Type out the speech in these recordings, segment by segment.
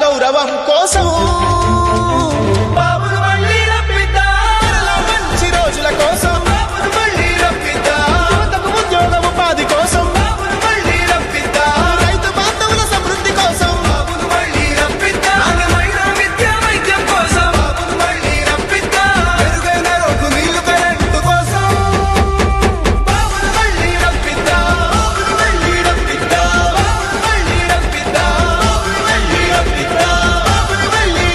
గౌరవం కోసం బాబును మళ్ళీ రప్పిద్దాం, మంచి రోజుల కోసం బాబును మళ్ళీ రప్పిద్దాం, యువతకు ఉద్యోగ ఉపాధి కోసం బాబును మళ్ళీ రప్పిద్దాం, రైతు బాంధవుల సమృద్ధి కోసం బాబును మళ్ళీ రప్పిద్దాం, నాణ్యమైన విద్యా వైద్యం కోసం బాబును మళ్ళీ రప్పిద్దాం, మెరుగైన రోడ్లు నీళ్లు కరెంటు కోసం బాబును మళ్ళీ రప్పిద్దాం, బాబును మళ్ళీ రప్పిద్దాం, బాబును మళ్ళీ రప్పిద్దాం, బాబును మళ్ళీ రప్పిద్దాం, బాబును మళ్ళీ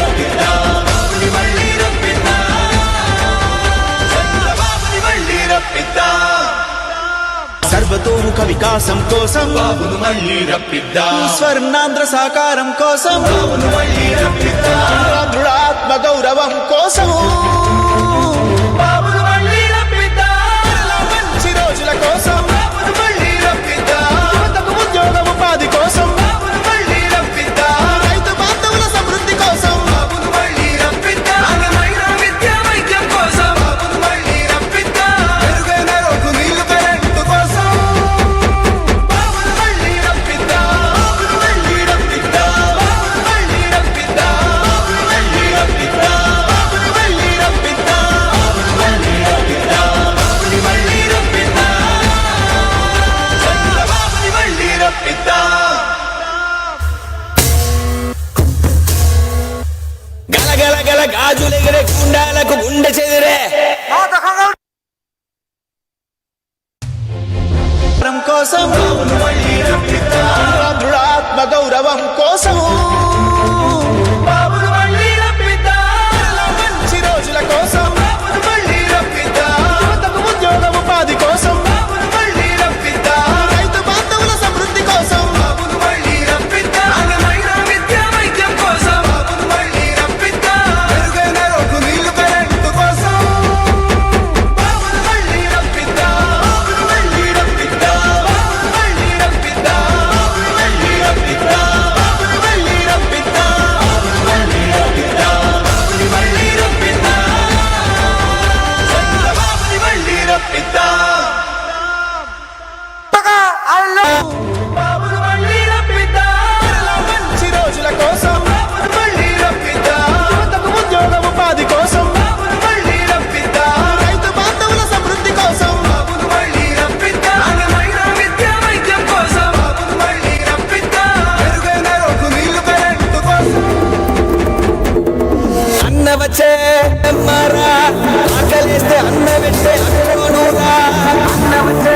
రప్పిద్దాం, బాబును మళ్ళీ రప్పిద్దాం, చంద్రబాబుని మళ్ళీ రప్పిద్దాం, సర్వతోముఖ వికాసం కోసం బాబును మళ్ళీ రప్పిద్దాం, స్వర్ణాంధ్ర సాకారం కోసం బాబును మళ్ళీ రప్పిద్దాం, ఆంధ్రుల ఆత్మ గౌరవం కోసం బాబును మళ్ళీ రప్పిద్దాం, మంచి రోజుల కోసం బాబును మళ్ళీ రప్పిద్దాం, యువతకు ఉద్యోగ ఉపాధి కోసం బాబును మళ్ళీ రప్పిద్దాం, రైతు బాంధవుల సమృద్ధి కోసం బాబును మళ్ళీ రప్పిద్దాం, నాణ్యమైన విద్యా వైద్యం కోసం బాబును మళ్ళీ రప్పిద్దాం, మెరుగైన రోడ్లు నీళ్లు కరెంటు కోసం బాబును మళ్ళీ రప్పిద్దాం, బాబును మళ్ళీ రప్పిద్దాం, బాబును మళ్ళీ రప్పిద్దాం, బాబును మళ్ళీ రప్పిద్దాం, బాబును మళ్ళీ రప్పిద్దాం, బాబును మళ్ళీ రప్పిద్దాం, బాబుని మళ్ళీ రప్పిద్దాం, చంద్రబాబుని మళ్ళీ రప్పిద్దాం. గలగల గల గాజులెగిరే గుండాలకు గుండె చెదిరే కోసం బాబును మళ్ళీ రప్పిద్దాం, ఆంధ్రుల ఆత్మ గౌరవం కోసం బాబును మళ్ళీ రప్పిద్దాం, మంచి రోజుల కోసం బాబును మళ్ళీ రప్పిద్దాం, యువతకు ఉద్యోగ ఉపాధి కోసం బాబును మళ్ళీ రప్పిద్దాం, రైతు బాంధవుల సమృద్ధి కోసం బాబును మళ్ళీ రప్పిద్దాం, నాణ్యమైన విద్యా వైద్యం కోసం బాబును మళ్ళీ రప్పిద్దాం, మెరుగైన రోడ్లు నీళ్లు కరెంటు కోసం బాబును మళ్ళీ రప్పిద్దాం, బాబును మళ్ళీ రప్పిద్దాం, బాబును మళ్ళీ రప్పిద్దాం, బాబును మళ్ళీ రప్పిద్దాం, బాబును మళ్ళీ రప్పిద్దాం, బాబును మళ్ళీ రప్పిద్దాం, బాబుని మళ్ళీ రప్పిద్దాం, చంద్రబాబుని మళ్ళీ రప్పిద్దాం. బాబును మళ్ళీ రప్పిద్దాం, మంచి రోజుల కోసం బాబును మళ్ళీ రప్పిద్దాం, యువతకు ఉద్యోగ ఉపాధి కోసం బాబును మళ్ళీ రప్పిద్దాం, రైతు బాంధవుల సమృద్ధి కోసం బాబును మళ్ళీ రప్పిద్దాం, నాణ్యమైన విద్యా వైద్యం కోసం బాబును మళ్ళీ రప్పిద్దాం, మెరుగైన రోడ్లు నీళ్లు కరెంటు కోసం అన్న వచ్చే మారా ఆకలిస్తే అన్న పెట్టే అక్కడోనురా అన్న వచ్చే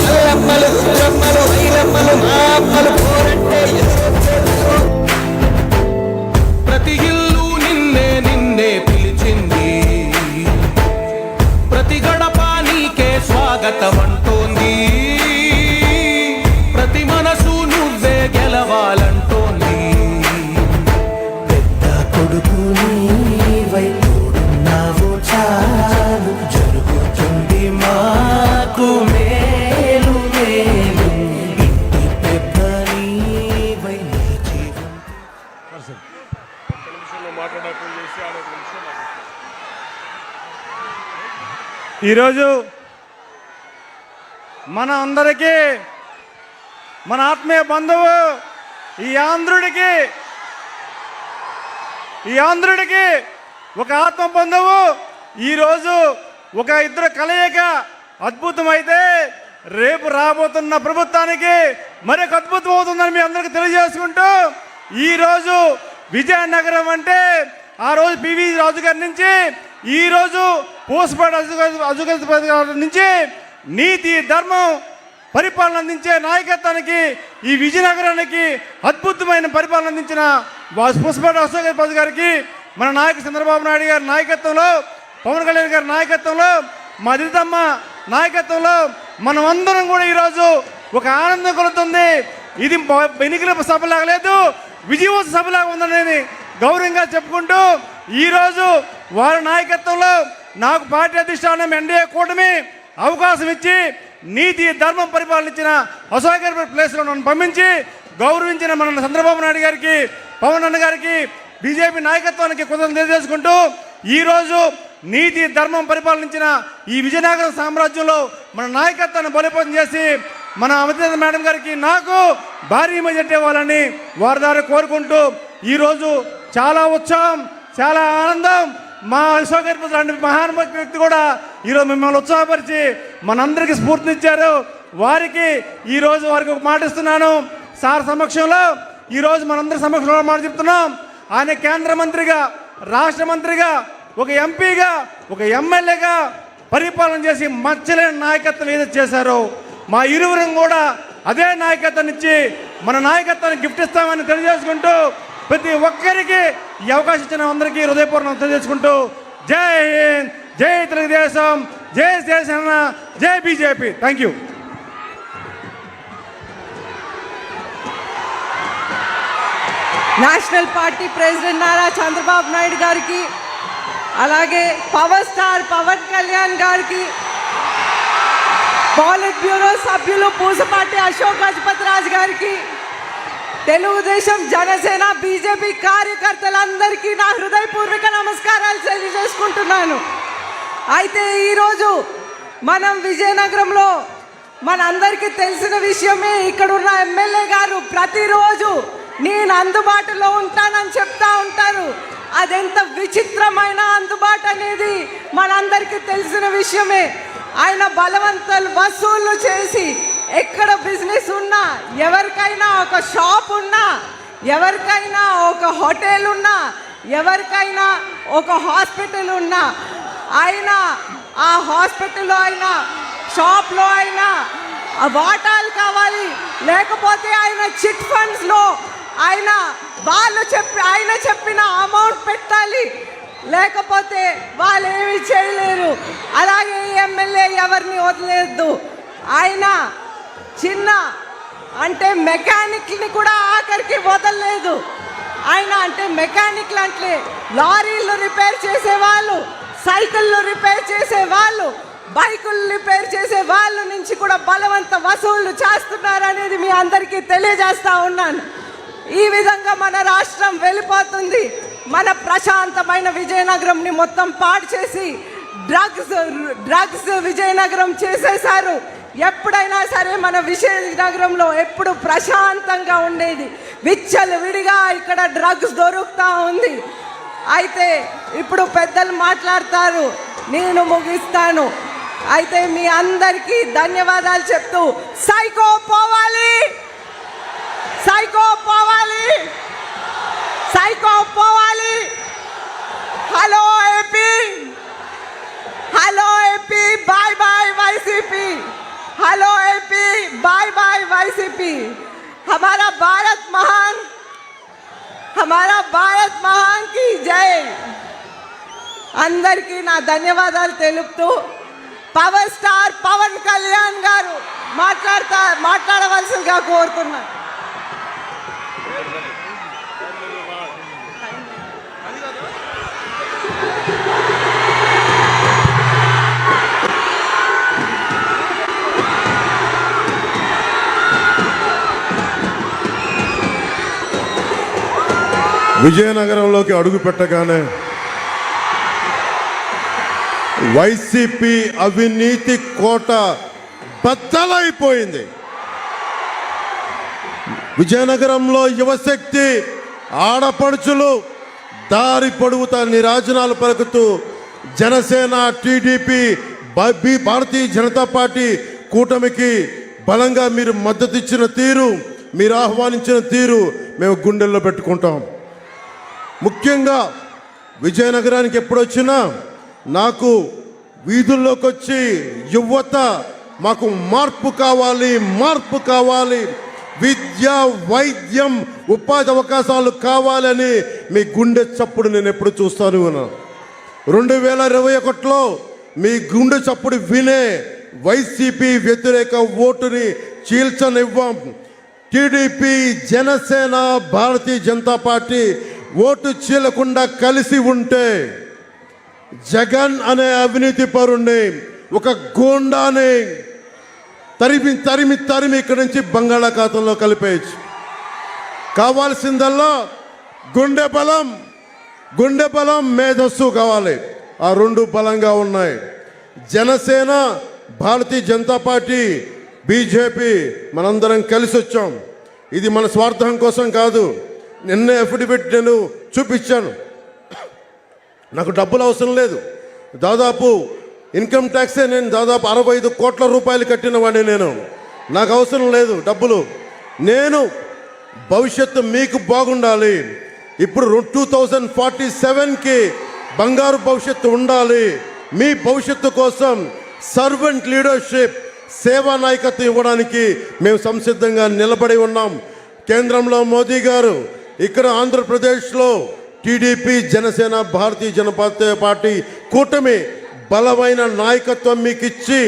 అల్లమ్మలు రుద్రమ్మలు ఐలమ్మలు మా అమ్మలు పోరంటే ఎదురొచ్చేరు. ప్రతి ఇల్లు నిన్నే నిన్నే పిలిచింది, ప్రతి గడప నీకే స్వాగతం అంటోంది, ప్రతి మనసు నువ్వే గెలవాలంటోంది. పెద్ద కొడుకు నీవై తోడున్నావు చాలు, జరుగుతుంది మాకు మేలు మేలు, ఇంటి పెద్ద నీవై నిలిచి ఈరోజు మన అందరికీ మన ఆత్మీయ బంధువు ఈ ఆంధ్రుడికి ఒక ఆత్మ బంధువు ఈరోజు ఒక ఇద్దరు కలయిక అద్భుతమైతే రేపు రాబోతున్న ప్రభుత్వానికి మరొక అద్భుతం అవుతుందని మీ అందరికీ తెలియజేసుకుంటూ ఈరోజు విజయనగరం అంటే ఆ రోజు పివి రాజు గారి నుంచి ఈరోజు పూసపాటి అజుగతి గారి నుంచి నీతి ధర్మం పరిపాలన అందించే నాయకత్వానికి ఈ విజయనగరానికి అద్భుతమైన పరిపాలన అందించిన పూసపాటి అశోక్ గారికి మన నాయకుడు చంద్రబాబు నాయుడు గారి నాయకత్వంలో పవన్ కళ్యాణ్ గారి నాయకత్వంలో మా దిద్దమ్మ నాయకత్వంలో మనం అందరం కూడా ఈరోజు ఒక ఆనందం కలుగుతుంది. ఇది ఎన్నికల సభలాగా లేదు, విజయోత్సవ సభలాగా ఉందనేది గౌరవంగా చెప్పుకుంటూ ఈరోజు వారి నాయకత్వంలో నాకు పార్టీ అధిష్టానం ఎన్డీఏ కూటమి అవకాశం ఇచ్చి నీతి ధర్మం పరిపాలించిన అశోక్ గారి ప్లేస్లో నన్ను పంపించి గౌరవించిన మన చంద్రబాబు నాయుడు గారికి పవన్ అన్న గారికి బీజేపీ నాయకత్వానికి కృతజ్ఞతలు తెలియజేసుకుంటూ ఈరోజు నీతి ధర్మం పరిపాలించిన ఈ విజయనగరం సామ్రాజ్యంలో మన నాయకత్వాన్ని బలోపేతం చేసి మన అమిత మేడం గారికి నాకు భారీ మెజార్టీ ఇవ్వాలని వారి ద్వారా కోరుకుంటూ ఈరోజు చాలా ఉత్సాహం, చాలా ఆనందం. మా అశోక్ గజపతి లాంటి మహానుభావ వ్యక్తి కూడా ఈరోజు మిమ్మల్ని ఉత్సాహపరిచి మనందరికీ స్ఫూర్తినిచ్చారు. వారికి ఈరోజు వారికి ఒక మాట ఇస్తున్నాను. సార్ సమక్షంలో ఈరోజు మనందరి సమక్షంలో మాట చెప్తున్నాం. ఆయన కేంద్ర మంత్రిగా, రాష్ట్ర మంత్రిగా, ఒక ఎంపీగా, ఒక ఎమ్మెల్యేగా పరిపాలన చేసి మచ్చలేని నాయకత్వం ఏదైతే చేశారో మా ఇరువురం కూడా అదే నాయకత్వాన్ని ఇచ్చి మన నాయకత్వాన్ని గిఫ్ట్ ఇస్తామని తెలియజేసుకుంటూ ప్రతి ఒక్కరికి ఈ అవకాశం ఇచ్చిన అందరికీ హృదయపూర్వకంగా తెలియజేసుకుంటూ జై హింద్, జై తెలుగుదేశం, జై జనసేన, జై BJP. Thank you. National party president Nara Chandrababu Naidu గారికి, అలాగే పవర్ స్టార్ పవన్ కళ్యాణ్ గారికి, పాలిట్ బ్యూరో సభ్యులు పూసపాటి అశోక్ గజపతి రాజు గారికి, తెలుగుదేశం, జనసేన, బీజేపీ కార్యకర్తలందరికీ నా హృదయపూర్వక నమస్కారాలు తెలియజేసుకుంటున్నాను. అయితే ఈరోజు మనం విజయనగరంలో మనందరికీ తెలిసిన విషయమే, ఇక్కడున్న ఎమ్మెల్యే గారు ప్రతిరోజు నేను అందుబాటులో ఉంటానని చెప్తా ఉంటారు. అదెంత విచిత్రమైన అందుబాటు అనేది మనందరికీ తెలిసిన విషయమే. ఆయన బలవంతాలు వసూళ్లు చేసి ఎక్కడ బిజినెస్ ఉన్నా, ఎవరికైనా ఒక షాప్ ఉన్నా, ఎవరికైనా ఒక హోటల్ ఉన్నా, ఎవరికైనా ఒక హాస్పిటల్ ఉన్నా, ఆయన ఆ హాస్పిటల్లో అయినా షాప్లో అయినా వాటాలు కావాలి, లేకపోతే ఆయన చిట్ ఫండ్స్లో ఆయన చెప్పిన అమౌంట్ పెట్టాలి, లేకపోతే వాళ్ళు ఏమి చేయలేరు. అలాగే ఎమ్మెల్యే ఎవరిని వదిలేదు. ఆయన చిన్న అంటే మెకానిక్ని కూడా ఆఖరికి వదలలేదు. ఆయన అంటే మెకానిక్లు అంటే లారీలు రిపేర్ చేసేవాళ్ళు, సైకిళ్ళు రిపేర్ చేసేవాళ్ళు, బైకులు రిపేర్ చేసే వాళ్ళ నుంచి కూడా బలవంత వసూళ్లు చేస్తున్నారు అనేది మీ అందరికీ తెలియజేస్తా ఉన్నాను. ఈ విధంగా మన రాష్ట్రం వెళ్ళిపోతుంది. మన ప్రశాంతమైన విజయనగరంని మొత్తం పాడు చేసి డ్రగ్స్ విజయనగరం చేసేశారు. ఎప్పుడైనా సరే మన విజయనగరంలో ఎప్పుడు ప్రశాంతంగా ఉండేది, విచ్చలు విడిగా ఇక్కడ డ్రగ్స్ దొరుకుతూ ఉంది. అయితే ఇప్పుడు పెద్దలు మాట్లాడతారు, నేను ముగిస్తాను. అయితే మీ అందరికీ ధన్యవాదాలు చెప్తూ సైకో పోవాలి, సైకో పోవాలి, సైకో పోవాలి. Hello AP, hello AP, bye bye YCP. Hello AP, bye bye YCP. हमारा भारत महान की जय. అందరికీ నా ధన్యవాదాలు తెలుపుతూ పవర్ స్టార్ పవన్ కళ్యాణ్ గారు మాట్లాడవలసిందిగా కోరుతున్నాను. విజయనగరంలోకి అడుగు పెట్టగానే వైసీపీ అవినీతి కోట బద్దలైపోయింది. విజయనగరంలో యువశక్తి ఆడపడుచులు దారి పొడుగుతా నిరాజనాలు పలుకుతూ జనసేన, టీడీపీ, భారతీయ జనతా పార్టీ కూటమికి బలంగా మీరు మద్దతు ఇచ్చిన తీరు, మీరు ఆహ్వానించిన తీరు మేము గుండెల్లో పెట్టుకుంటాం. ముఖ్యంగా విజయనగరానికి ఎప్పుడొచ్చినా నాకు వీధుల్లోకి వచ్చి యువత మాకు మార్పు కావాలి, మార్పు కావాలి, విద్య, వైద్యం, ఉపాధి అవకాశాలు కావాలని మీ గుండె చప్పుడు నేను ఎప్పుడు చూస్తాను. 2021లో మీ గుండె చప్పుడు వినే వైసీపీ వ్యతిరేక ఓటుని చీల్చనివ్వం. TDP, Janasena, Bharatiya Janata party vote చీలకుండా కలిసి ఉంటే జగన్ అనే అవినీతి పరుణ్ణి, ఒక గూండాని తరిమి తరిమి తరిమి ఇక్కడి నుంచి బంగాళాఖాతంలో కలిపేయచ్చు. కావాల్సిందల్లా గుండె బలం, మేధస్సు కావాలి. ఆ రెండు బలంగా ఉన్నాయి. జనసేన, భారతీయ జనతా పార్టీ, బీజేపీ మనందరం కలిసి వచ్చాం. ఇది మన స్వార్థం కోసం కాదు. నిన్న అఫిడవిట్ నేను చూపించాను. నాకు డబ్బులు అవసరం లేదు. దాదాపు ఇన్కమ్ ట్యాక్సే నేను దాదాపు 65 కోట్ల రూపాయలు కట్టిన వాడిని. నాకు అవసరం లేదు డబ్బులు. నేను భవిష్యత్తు మీకు బాగుండాలి. ఇప్పుడు 2047కి బంగారు భవిష్యత్తు ఉండాలి. మీ భవిష్యత్తు కోసం సర్వెంట్ లీడర్షిప్, సేవా నాయకత్వం ఇవ్వడానికి మేము సంసిద్ధంగా నిలబడి ఉన్నాం. కేంద్రంలో మోదీ గారు, ఇక్కడ ఆంధ్రప్రదేశ్లో టీడీపీ, జనసేన, భారతీయ జనతా పార్టీ కూటమి బలమైన నాయకత్వం మీకు ఇచ్చి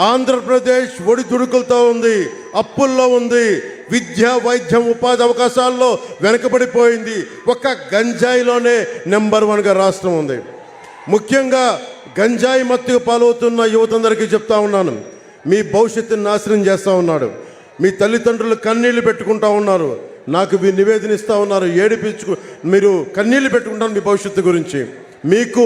ఆంధ్రప్రదేశ్ ఒడిదుడుకులతో ఉంది, అప్పుల్లో ఉంది, విద్య, వైద్యం, ఉపాధి అవకాశాల్లో వెనుకబడిపోయింది. ఒక్క గంజాయిలోనే నెంబర్ 1గా రాష్ట్రం ఉంది. ముఖ్యంగా గంజాయి మత్తుకు పాలవుతున్న యువతందరికీ చెప్తా ఉన్నాను, మీ భవిష్యత్తుని నాశనం చేస్తూ ఉన్నాడు. మీ తల్లిదండ్రులు కన్నీళ్లు పెట్టుకుంటా ఉన్నారు. నాకు నివేదన ఇస్తూ ఉన్నారు, మీరు కన్నీళ్లు పెట్టుకుంటారు మీ భవిష్యత్తు గురించి. మీకు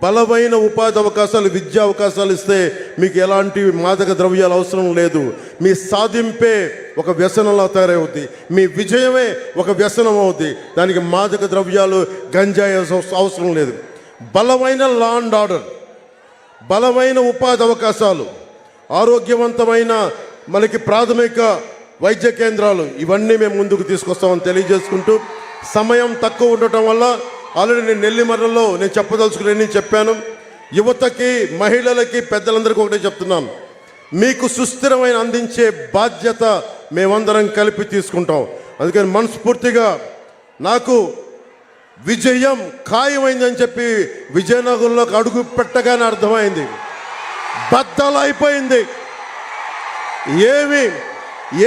బలమైన ఉపాధి అవకాశాలు, విద్యా అవకాశాలు ఇస్తే మీకు ఎలాంటి మాదక ద్రవ్యాలు అవసరం లేదు. మీ సాధింపే ఒక వ్యసనంలా తయారవుద్ది. మీ విజయమే ఒక వ్యసనం అవుద్ది. దానికి మాదక ద్రవ్యాలు, గంజాయి అవసరం లేదు. బలమైన లా అండ్ ఆర్డర్, బలమైన ఉపాధి అవకాశాలు, ఆరోగ్యవంతమైన మనకి ప్రాథమిక వైద్య కేంద్రాలు, ఇవన్నీ మేము ముందుకు తీసుకొస్తామని తెలియజేసుకుంటూ, సమయం తక్కువ ఉండటం వల్ల ఆల్రెడీ నేను నెల్లిమర్రలో నేను చెప్పదలుచుకుని చెప్పాను. యువతకి, మహిళలకి, పెద్దలందరికీ ఒకటే చెప్తున్నాను, మీకు సుస్థిరమైన అందించే బాధ్యత మేమందరం కలిపి తీసుకుంటాం. అందుకని మనస్ఫూర్తిగా నాకు విజయం ఖాయమైందని చెప్పి విజయనగరంలోకి అడుగు పెట్టగానే అర్థమైంది. బద్దలైపోయింది.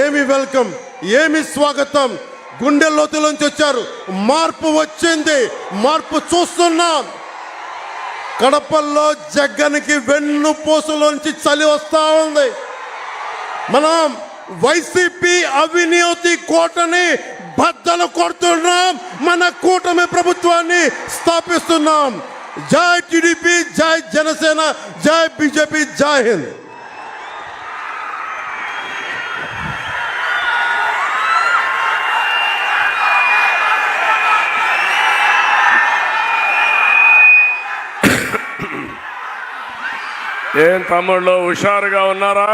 ఏమి వెల్కమ్, ఏమి స్వాగతం. గుండె లోతులోంచి వచ్చారు. మార్పు వచ్చింది, మార్పు చూస్తున్నాం. కడపల్లో జగన్కి వెన్నుపూసలోంచి చలి వస్తా ఉంది. మనం వైసీపీ అవినీతి కోటని బద్దలు కొడుతున్నాం. మన కూటమి ప్రభుత్వాన్ని స్థాపిస్తున్నాం. జై టీడీపీ, జై జనసేన, జై బీజేపీ, జై హింద్. ఏం తమ్ముళ్ళు హుషారుగా ఉన్నారా?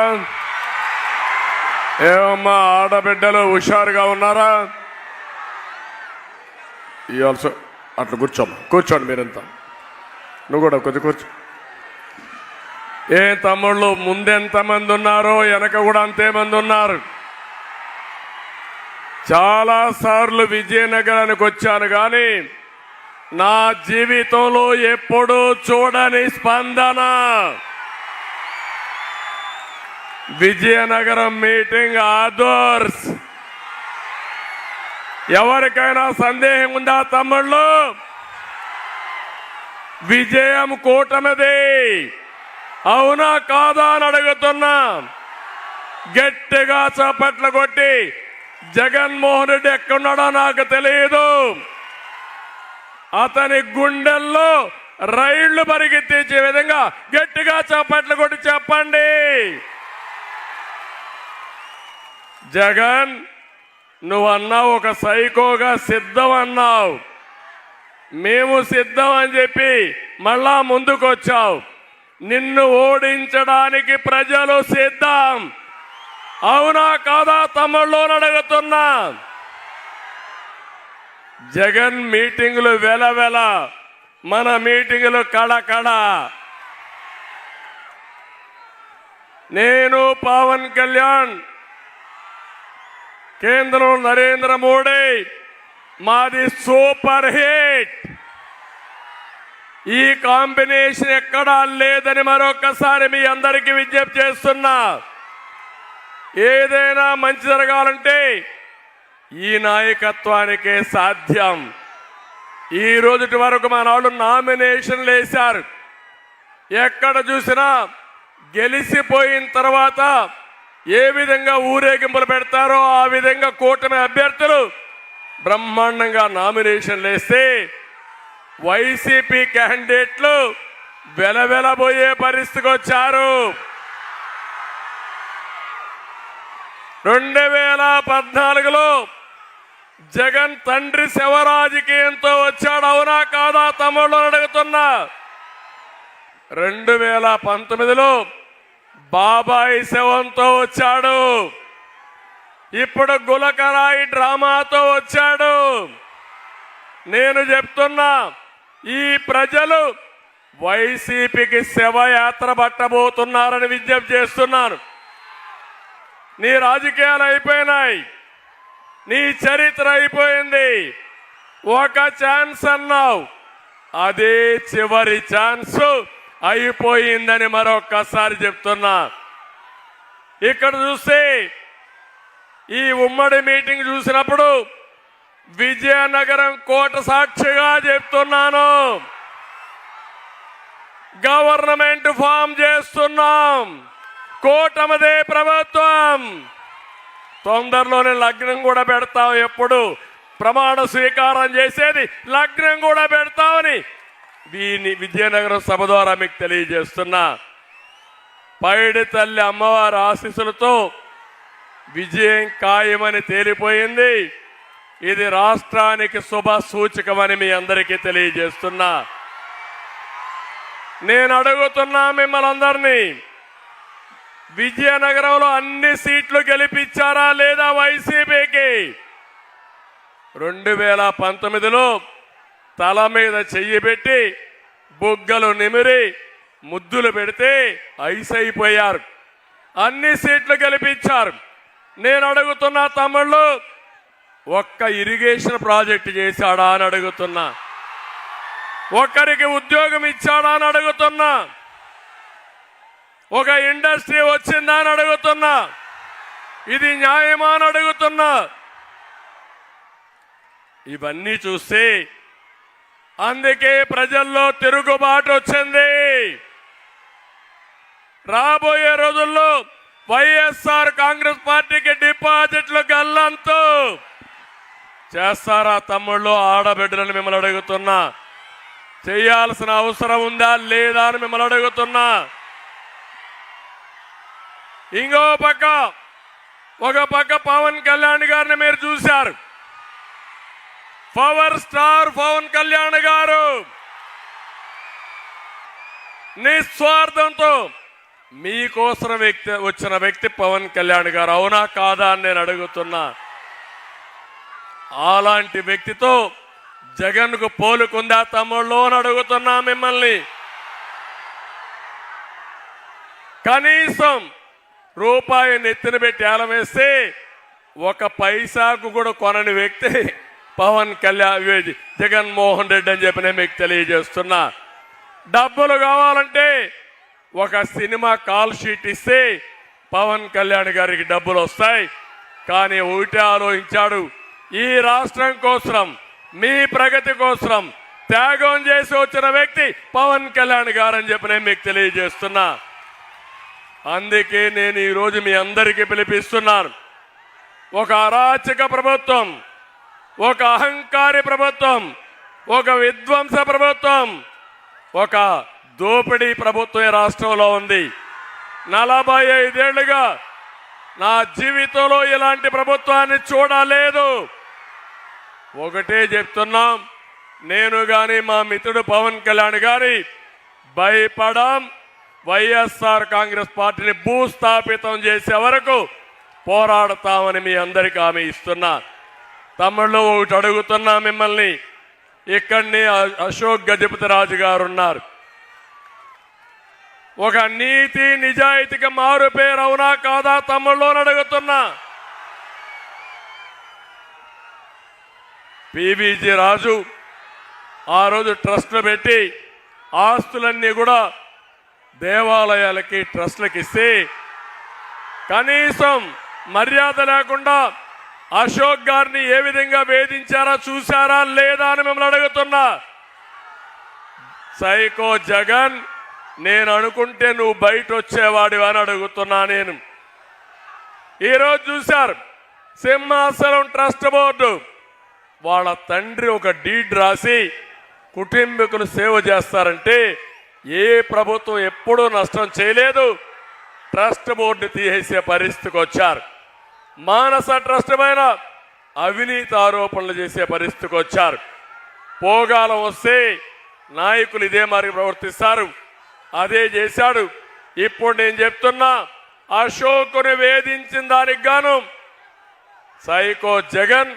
ఏమమ్మా ఆడబిడ్డలు హుషారుగా ఉన్నారా? ఆల్సో అట్లా కూర్చోండి మీరంతా. నువ్వు కూడా కొద్ది కూర్చో. ఏం తమ్ముళ్ళు ముందెంతమంది ఉన్నారో వెనక కూడా అంతేమంది ఉన్నారు. చాలాసార్లు విజయనగరానికి వచ్చాను కానీ నా జీవితంలో ఎప్పుడూ చూడని స్పందన. విజయనగరం మీటింగ్ ఆదర్శ్. ఎవరికైనా సందేహం ఉందా తమ్ముళ్ళు? విజయం కూటమిది, అవునా కాదా అని అడుగుతున్నా. గట్టిగా చప్పట్లు కొట్టి జగన్మోహన్ రెడ్డి ఎక్కడున్నాడో నాకు తెలియదు, అతని గుండెల్లో రైళ్లు పరిగెత్తించే విధంగా గట్టిగా చప్పట్లు కొట్టి చెప్పండి. జగన్, నువ్వన్నావు ఒక సైకోగా సిద్ధం అన్నావు. మేము సిద్ధం అని చెప్పి మళ్ళా ముందుకొచ్చావు. నిన్ను ఓడించడానికి ప్రజలు సిద్ధం, అవునా కాదా తమ్ముళ్ళు అడుగుతున్నా. జగన్ మీటింగులు వెలవెల, మన మీటింగులు కళకళ. నేను పవన్ కళ్యాణ్, కేంద్రం నరేంద్ర మోడీ, మాది సూపర్ హిట్. ఈ కాంబినేషన్ ఎక్కడా లేదని మరొకసారి మీ అందరికీ విజ్ఞప్తి చేస్తున్నా. ఏదైనా మంచి జరగాలంటే ఈ నాయకత్వానికే సాధ్యం. ఈ రోజుటి వరకు మన వాళ్ళు నామినేషన్లు వేశారు. ఎక్కడ చూసినా గెలిచిపోయిన తర్వాత ఏ విధంగా ఊరేగింపులు పెడతారో ఆ విధంగా కూటమి అభ్యర్థులు బ్రహ్మాండంగా నామినేషన్లు వేస్తే వైసీపీ క్యాండిడేట్లు వెలవెలబోయే పరిస్థితికి వచ్చారు. 2014లో జగన్ తండ్రి శివరాజకీయంతో వచ్చాడు, అవునా కాదా తమ్ముళ్ళు అడుగుతున్నా. 2019లో బాబాయి శవంతో వచ్చాడు, ఇప్పుడు గులకరాయి డ్రామాతో వచ్చాడు. నేను చెప్తున్నా, ఈ ప్రజలు వైసీపీకి శవయాత్ర పట్టబోతున్నారని విజ్ఞప్తి చేస్తున్నాను. నీ రాజకీయాలు అయిపోయినాయి, నీ చరిత్ర అయిపోయింది. ఒక ఛాన్స్ అన్నావు, అదే చివరి ఛాన్స్ అయిపోయిందని మరొక్కసారి చెప్తున్నా. ఇక్కడ చూస్తే ఈ ఉమ్మడి మీటింగ్ చూసినప్పుడు విజయనగరం కోట సాక్షిగా చెప్తున్నాను, గవర్నమెంట్ ఫామ్ చేస్తున్నాం, కూటమిదే ప్రభుత్వం. తొందరలోనే లగ్నం కూడా పెడతాం. ఎప్పుడు ప్రమాణ స్వీకారం చేసేది లగ్నం కూడా పెడతామని దీన్ని విజయనగరం సభ ద్వారా మీకు తెలియజేస్తున్నా. పైడి తల్లి అమ్మవారి ఆశీస్సులతో విజయం ఖాయమని తేలిపోయింది. ఇది రాష్ట్రానికి శుభ సూచకమని మీ అందరికీ తెలియజేస్తున్నా. నేను అడుగుతున్నా మిమ్మల్ని అందరినీ, విజయనగరంలో అన్ని సీట్లు గెలిపించారా లేదా వైసీపీకి? 2019లో తల మీద చెయ్యి పెట్టి బుగ్గలు నిమిరి ముద్దులు పెడితే ఐస్ అయిపోయారు. అన్ని సీట్లు గెలిపించారు. నేను అడుగుతున్నా తమ్ముళ్ళు, ఒక్క ఇరిగేషన్ ప్రాజెక్టు చేశాడా అని అడుగుతున్నా, ఒక్కరికి ఉద్యోగం ఇచ్చాడా అని అడుగుతున్నా, ఒక ఇండస్ట్రీ వచ్చిందా అని అడుగుతున్నా. ఇది న్యాయమా అని అడుగుతున్నా. ఇవన్నీ చూస్తే అందుకే ప్రజల్లో తిరుగుబాటు వచ్చింది. రాబోయే రోజుల్లో వైఎస్ఆర్ కాంగ్రెస్ పార్టీకి డిపాజిట్లు గల్లంతు చేస్తారా తమ్ముళ్ళు, ఆడబిడ్డలను మిమ్మల్ని అడుగుతున్నా. చేయాల్సిన అవసరం ఉందా లేదా అని మిమ్మల్ని అడుగుతున్నా. ఇంకో పక్క, ఒక పక్క పవన్ కళ్యాణ్ గారిని మీరు చూశారు. పవర్ స్టార్ పవన్ కళ్యాణ్ గారు నిస్వార్థంతో మీకోసం వచ్చిన వ్యక్తి పవన్ కళ్యాణ్ గారు, అవునా కాదా అని నేను అడుగుతున్నా. అలాంటి వ్యక్తితో జగన్ కు పోలుకుందా తమ్ముళ్ళు అని అడుగుతున్నా మిమ్మల్ని. కనీసం రూపాయి నెత్తిన పెట్టి ఏలం వేస్తే ఒక పైసాకు కూడా కొనని వ్యక్తి పవన్ కళ్యాణ్, జగన్మోహన్ రెడ్డి అని చెప్పి నేను మీకు తెలియజేస్తున్నా. డబ్బులు కావాలంటే ఒక సినిమా కాల్ షీట్ ఇస్తే పవన్ కళ్యాణ్ గారికి డబ్బులు వస్తాయి. కానీ ఒకటే ఆలోచించాడు, ఈ రాష్ట్రం కోసం, మీ ప్రగతి కోసం త్యాగం చేసి వచ్చిన వ్యక్తి పవన్ కళ్యాణ్ గారు అని చెప్పి నేను మీకు తెలియజేస్తున్నా. అందుకే నేను ఈరోజు మీ అందరికీ పిలిపిస్తున్నాను. ఒక అరాచక ప్రభుత్వం, ఒక అహంకారి ప్రభుత్వం, ఒక విధ్వంస ప్రభుత్వం, ఒక దోపిడీ ప్రభుత్వం ఈ రాష్ట్రంలో ఉంది. 45 ఏళ్లుగా నా జీవితంలో ఇలాంటి ప్రభుత్వాన్ని చూడలేదు. ఒకటే చెప్తున్నాం, నేను గాని మా మిత్రుడు పవన్ కళ్యాణ్ గారి భయపడం. వైఎస్ఆర్ కాంగ్రెస్ పార్టీని భూస్థాపితం చేసే వరకు పోరాడతామని మీ అందరికీ హామీ ఇస్తున్నా. తమ్ముళ్ళు ఒకటి అడుగుతున్నా మిమ్మల్ని, ఇక్కడనే అశోక్ గజపతి రాజు గారు ఉన్నారు. ఒక నీతి నిజాయితీకి మారు పేరు, అవునా కాదా తమ్ముళ్ళు అని అడుగుతున్నా. పివిజి రాజు ఆ రోజు ట్రస్టులు పెట్టి ఆస్తులన్నీ కూడా దేవాలయాలకి ట్రస్టులకు ఇస్తే కనీసం మర్యాద లేకుండా అశోక్ గారిని ఏ విధంగా వేధించారా చూసారా లేదా అని మిమ్మల్ని అడుగుతున్నా. సైకో జగన్, నేను అనుకుంటే నువ్వు బయట వచ్చేవాడివి అని అడుగుతున్నా. నేను ఈరోజు చూశారు, సింహాసనం ట్రస్ట్ బోర్డు వాళ్ళ తండ్రి ఒక డీడ్ రాసి కుటుంబీకులు సేవ చేస్తారంటే ఏ ప్రభుత్వం ఎప్పుడూ నష్టం చేయలేదు. ట్రస్ట్ బోర్డు తీసేసే పరిస్థితికి వచ్చారు. మానస ట్రస్ట్ పైన అవినీతి ఆరోపణలు చేసే పరిస్థితికి వచ్చారు. పోగాలం వస్తే నాయకులు ఇదే మరి ప్రవర్తిస్తారు. అదే చేశాడు. ఇప్పుడు నేను చెప్తున్నా, అశోకుని వేధించిన దానికి గాను సైకో జగన్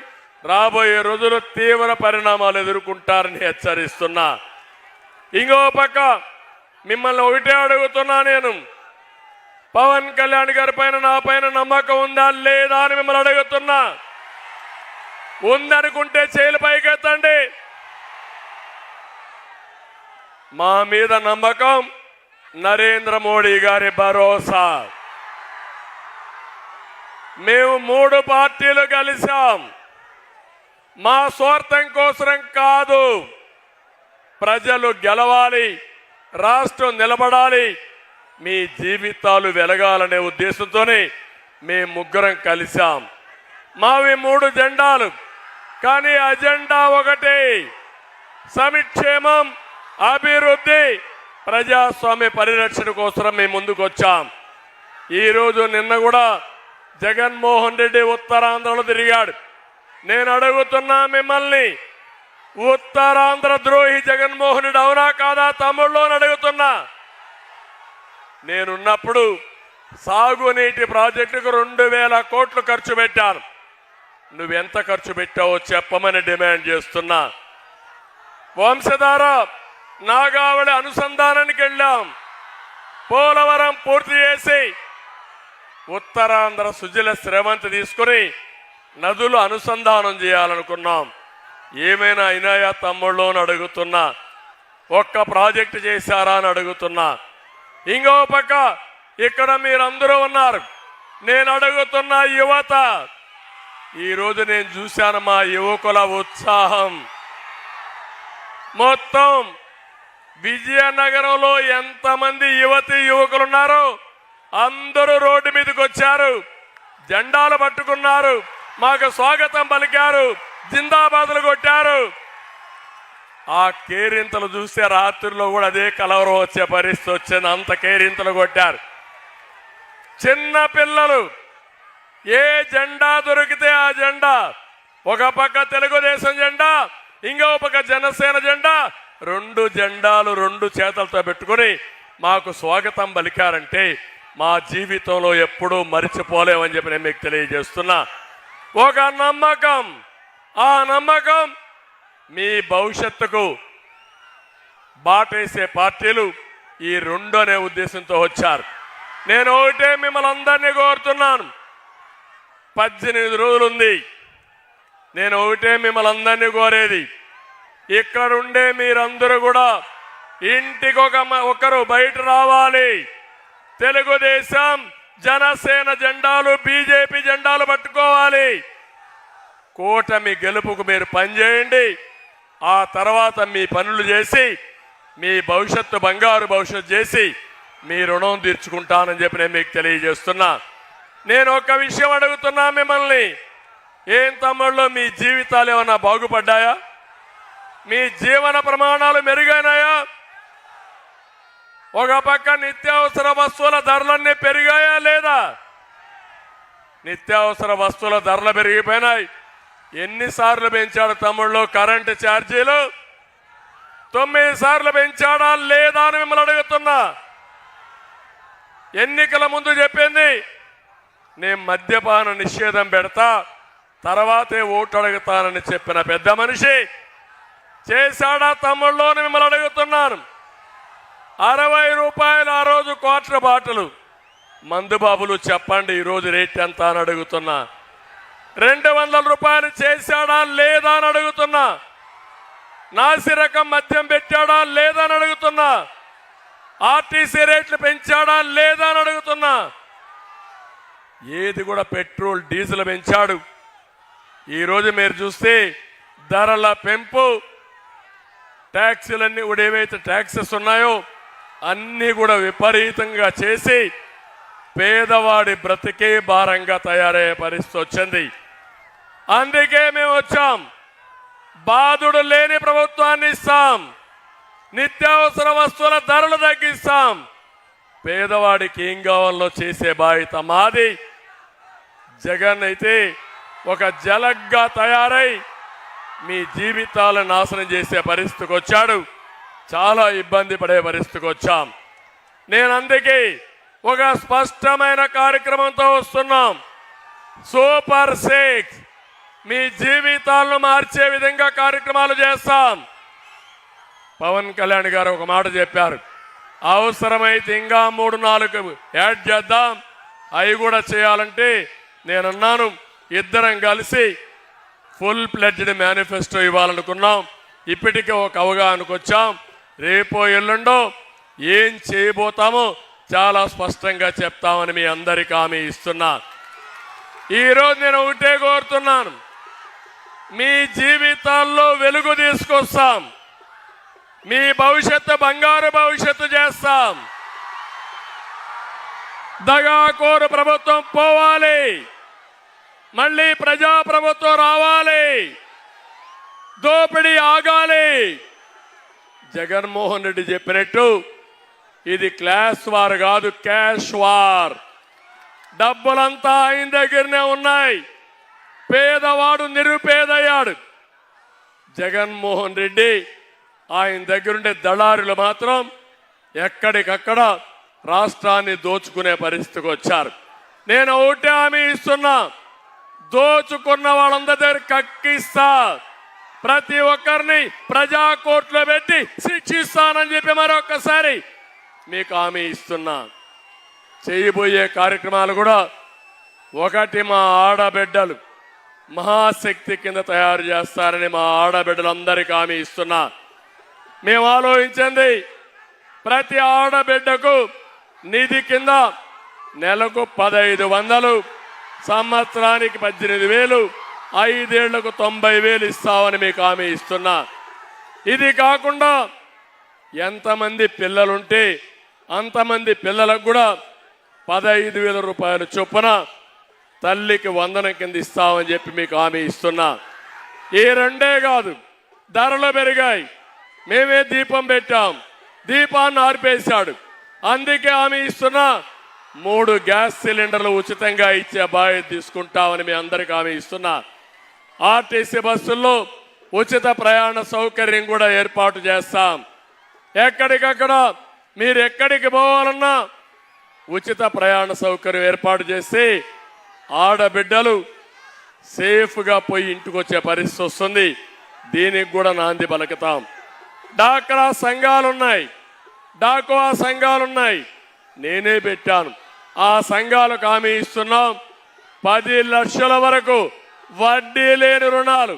రాబోయే రోజులు తీవ్ర పరిణామాలు ఎదుర్కొంటారని హెచ్చరిస్తున్నా. ఇంకో పక్క మిమ్మల్ని ఒకటే అడుగుతున్నా, నేను పవన్ కళ్యాణ్ గారి పైన నా పైన నమ్మకం ఉందా లేదా అని మిమ్మల్ని అడుగుతున్నా. ఉందనుకుంటే చేతులు పైకెత్తండి. మా మీద నమ్మకం, నరేంద్ర మోడీ గారి భరోసా. మేము 3 పార్టీలు కలిసాం. మా స్వార్థం కోసం కాదు, ప్రజలు గెలవాలి, రాష్ట్రం నిలబడాలి, మీ జీవితాలు వెలగాలనే ఉద్దేశంతోనే మేము ముగ్గురం కలిసాం. మావి 3 జెండాలు, కానీ అజెండా ఒకటే, సంక్షేమం, అభివృద్ధి, ప్రజాస్వామ్య పరిరక్షణ కోసం మేము ముందుకు వచ్చాం. ఈరోజు నిన్న కూడా జగన్మోహన్ రెడ్డి ఉత్తరాంధ్రలో తిరిగాడు. నేను అడుగుతున్నా మిమ్మల్ని, ఉత్తరాంధ్ర ద్రోహి జగన్మోహన్ రెడ్డి అవునా కాదా తమ్ముళ్ళు అని అడుగుతున్నా. నేనున్నప్పుడు సాగునీటి ప్రాజెక్టుకు 2000 కోట్లు ఖర్చు పెట్టాను. నువ్వెంత ఖర్చు పెట్టావో చెప్పమని డిమాండ్ చేస్తున్నా. వంశధార నాగావళి అనుసంధానానికి వెళ్ళాం. పోలవరం పూర్తి చేసి ఉత్తరాంధ్ర సుజల శ్రవంతి తీసుకుని నదులు అనుసంధానం చేయాలనుకున్నాం. ఏమైనా అయినాయా తమ్ముళ్ళు అని అడుగుతున్నా. ఒక్క ప్రాజెక్టు చేశారా అని అడుగుతున్నా. ఇంకో పక్క ఇక్కడ మీరందరూ ఉన్నారు. నేను అడుగుతున్న యువత, ఈరోజు నేను చూశాను మా యువకుల ఉత్సాహం. మొత్తం విజయనగరంలో ఎంతమంది యువతి యువకులు ఉన్నారో అందరూ రోడ్డు మీదకి వచ్చారు, జెండాలు పట్టుకున్నారు, మాకు స్వాగతం పలికారు, జిందాబాదులు కొట్టారు. ఆ కేరింతలు చూస్తే రాత్రిలో కూడా అదే కలవరం వచ్చే పరిస్థితి వచ్చింది. అంత కేరింతలు కొట్టారు. చిన్న పిల్లలు ఏ జెండా దొరికితే ఆ జెండా, ఒక పక్క తెలుగుదేశం జెండా, ఇంకో పక్క జనసేన జెండా, 2 జెండాలు 2 చేతులతో పెట్టుకుని మాకు స్వాగతం పలికారంటే మా జీవితంలో ఎప్పుడూ మరిచిపోలేమని చెప్పి నేను మీకు తెలియజేస్తున్నా. ఒక నమ్మకం, ఆ నమ్మకం మీ భవిష్యత్తుకు బాటేసే పార్టీలు ఈ 2 అనే ఉద్దేశంతో వచ్చారు. నేను ఒకటే మిమ్మల్ని అందరినీ కోరుతున్నాను, 18 రోజులు ఉంది. నేను ఒకటే మిమ్మల్ని అందరినీ కోరేది, ఇక్కడుండే మీరందరూ కూడా ఇంటికి ఒకరు బయట రావాలి. తెలుగుదేశం జనసేన జెండాలు, బీజేపీ జెండాలు పట్టుకోవాలి. కూటమి గెలుపుకు మీరు పనిచేయండి. ఆ తర్వాత మీ పనులు చేసి మీ భవిష్యత్తు బంగారు భవిష్యత్తు చేసి మీ రుణం తీర్చుకుంటానని చెప్పి నేను మీకు తెలియజేస్తున్నా. నేను ఒక విషయం అడుగుతున్నా మిమ్మల్ని, ఏం తమ్ముళ్ళు మీ జీవితాలు ఏమన్నా బాగుపడ్డాయా? మీ జీవన ప్రమాణాలు మెరుగైనాయా? ఒక పక్క నిత్యావసర వస్తువుల ధరలన్నీ పెరిగాయా లేదా? నిత్యావసర వస్తువుల ధరలు పెరిగిపోయినాయి. ఎన్నిసార్లు పెంచాడు తమ్ముళ్ళు కరెంటు ఛార్జీలు? 9 సార్లు పెంచాడా లేదా అని మిమ్మల్ని అడుగుతున్నా. ఎన్నికల ముందు చెప్పింది నేను మద్యపాన నిషేధం పెడతా, తర్వాతే ఓటు అడుగుతానని చెప్పిన పెద్ద మనిషి చేశాడా తమ్ముళ్ళు అని మిమ్మల్ని అడుగుతున్నాను. 60 రూపాయలు ఆ రోజు క్వార్టర్ బాటలు మందు బాబులు చెప్పండి ఈరోజు రేట్ ఎంత అని అడుగుతున్నా. 200 రూపాయలు చేశాడా లేదా అని అడుగుతున్నా. నాసి రకం మద్యం పెట్టాడా లేదా అని అడుగుతున్నా. ఆర్టీసీ రేట్లు పెంచాడా లేదా అని అడుగుతున్నా. ఏది కూడా పెట్రోల్ డీజిల్ పెంచాడు. ఈరోజు మీరు చూస్తే ధరల పెంపు, ట్యాక్సీలన్నీ కూడా ఏవైతే ట్యాక్సెస్ ఉన్నాయో అన్నీ కూడా విపరీతంగా చేసి పేదవాడి బ్రతికే భారంగా తయారయ్యే పరిస్థితి వచ్చింది. అందుకే మేము వచ్చాం. బాధుడు లేని ప్రభుత్వాన్ని ఇస్తాం, నిత్యావసర వస్తువుల ధరలు తగ్గిస్తాం, పేదవాడికి ఏం కావాలో చేసే బాధ్యత మాది. జగన్ అయితే ఒక జలగ్గా తయారై మీ జీవితాలను నాశనం చేసే పరిస్థితికి వచ్చాడు. చాలా ఇబ్బంది పడే పరిస్థితికి వచ్చాం. నేను అందుకే ఒక స్పష్టమైన కార్యక్రమంతో వస్తున్నాం. సూపర్ 6 మీ జీవితాలను మార్చే విధంగా కార్యక్రమాలు చేస్తాం. పవన్ కళ్యాణ్ గారు ఒక మాట చెప్పారు, అవసరమైతే ఇంకా 3-4 యాడ్ చేద్దాం. అవి కూడా చేయాలంటే నేనన్నాను, ఇద్దరం కలిసి ఫుల్ ప్లెడ్జ్డ్ మేనిఫెస్టో ఇవ్వాలనుకున్నాం. ఇప్పటికే ఒక అవగాహనకు వచ్చాం. రేపో ఎల్లుండో ఏం చేయబోతామో చాలా స్పష్టంగా చెప్తామని మీ అందరికీ హామీ ఇస్తున్నా. ఈరోజు నేను ఒకటే కోరుతున్నాను, మీ జీవితాల్లో వెలుగు తీసుకొస్తాం, మీ భవిష్యత్తు బంగారు భవిష్యత్తు చేస్తాం. దగాకోరు ప్రభుత్వం పోవాలి, మళ్ళీ ప్రజాప్రభుత్వం రావాలి, దోపిడీ ఆగాలి. జగన్మోహన్ రెడ్డి చెప్పినట్టు ఇది క్లాస్ వార్ కాదు, క్యాష్ వార్. డబ్బులంతా ఆయన దగ్గరనే ఉన్నాయి. పేదవాడు నిరుపేదయ్యాడు. జగన్మోహన్ రెడ్డి ఆయన దగ్గరుండే దళారులు మాత్రం ఎక్కడికక్కడ రాష్ట్రాన్ని దోచుకునే పరిస్థితికి వచ్చారు. నేను ఒకటే హామీ ఇస్తున్నా, దోచుకున్న వాళ్ళందరి దగ్గర కక్కిస్తా, ప్రతి ఒక్కరిని ప్రజా కోర్టులో పెట్టి శిక్షిస్తానని చెప్పి మరొకసారి మీకు హామీ ఇస్తున్నా. చేయబోయే కార్యక్రమాలు కూడా ఒకటి, మా ఆడబిడ్డలు మహాశక్తి కింద తయారు చేస్తారని మా ఆడబిడ్డలందరికీ హామీ ఇస్తున్నా. మేము ఆలోచించింది, ప్రతి ఆడబిడ్డకు నిధి కింద నెలకు 1500, సంవత్సరానికి 18,000, 5 ఏళ్లకు 90,000 ఇస్తామని మీకు హామీ ఇస్తున్నా. ఇది కాకుండా ఎంతమంది పిల్లలుంటే అంతమంది పిల్లలకు కూడా 15,000 రూపాయలు చొప్పున తల్లికి వందనం కింద ఇస్తామని చెప్పి మీకు హామీ ఇస్తున్నా. ఈ రెండే కాదు, ధరలు పెరిగాయి. మేమే దీపం పెట్టాం, దీపాన్ని ఆర్పేశాడు. అందుకే హామీ ఇస్తున్నా, 3 గ్యాస్ సిలిండర్లు ఉచితంగా ఇచ్చే బాధ్యత తీసుకుంటామని మీ అందరికీ హామీ ఇస్తున్నా. ఆర్టీసీ బస్సుల్లో ఉచిత ప్రయాణ సౌకర్యం కూడా ఏర్పాటు చేస్తాం. ఎక్కడికక్కడ మీరు ఎక్కడికి పోవాలన్నా ఉచిత ప్రయాణ సౌకర్యం ఏర్పాటు చేసి ఆడబిడ్డలు సేఫ్గా పోయి ఇంటికి వచ్చే పరిస్థితి వస్తుంది. దీనికి కూడా నాంది పలుకుతాం. డాక్రా సంఘాలున్నాయి, డాకువా సంఘాలున్నాయి, నేనే పెట్టాను. ఆ సంఘాలకు హామీ ఇస్తున్నాం, 10 లక్షల వరకు వడ్డీ లేని రుణాలు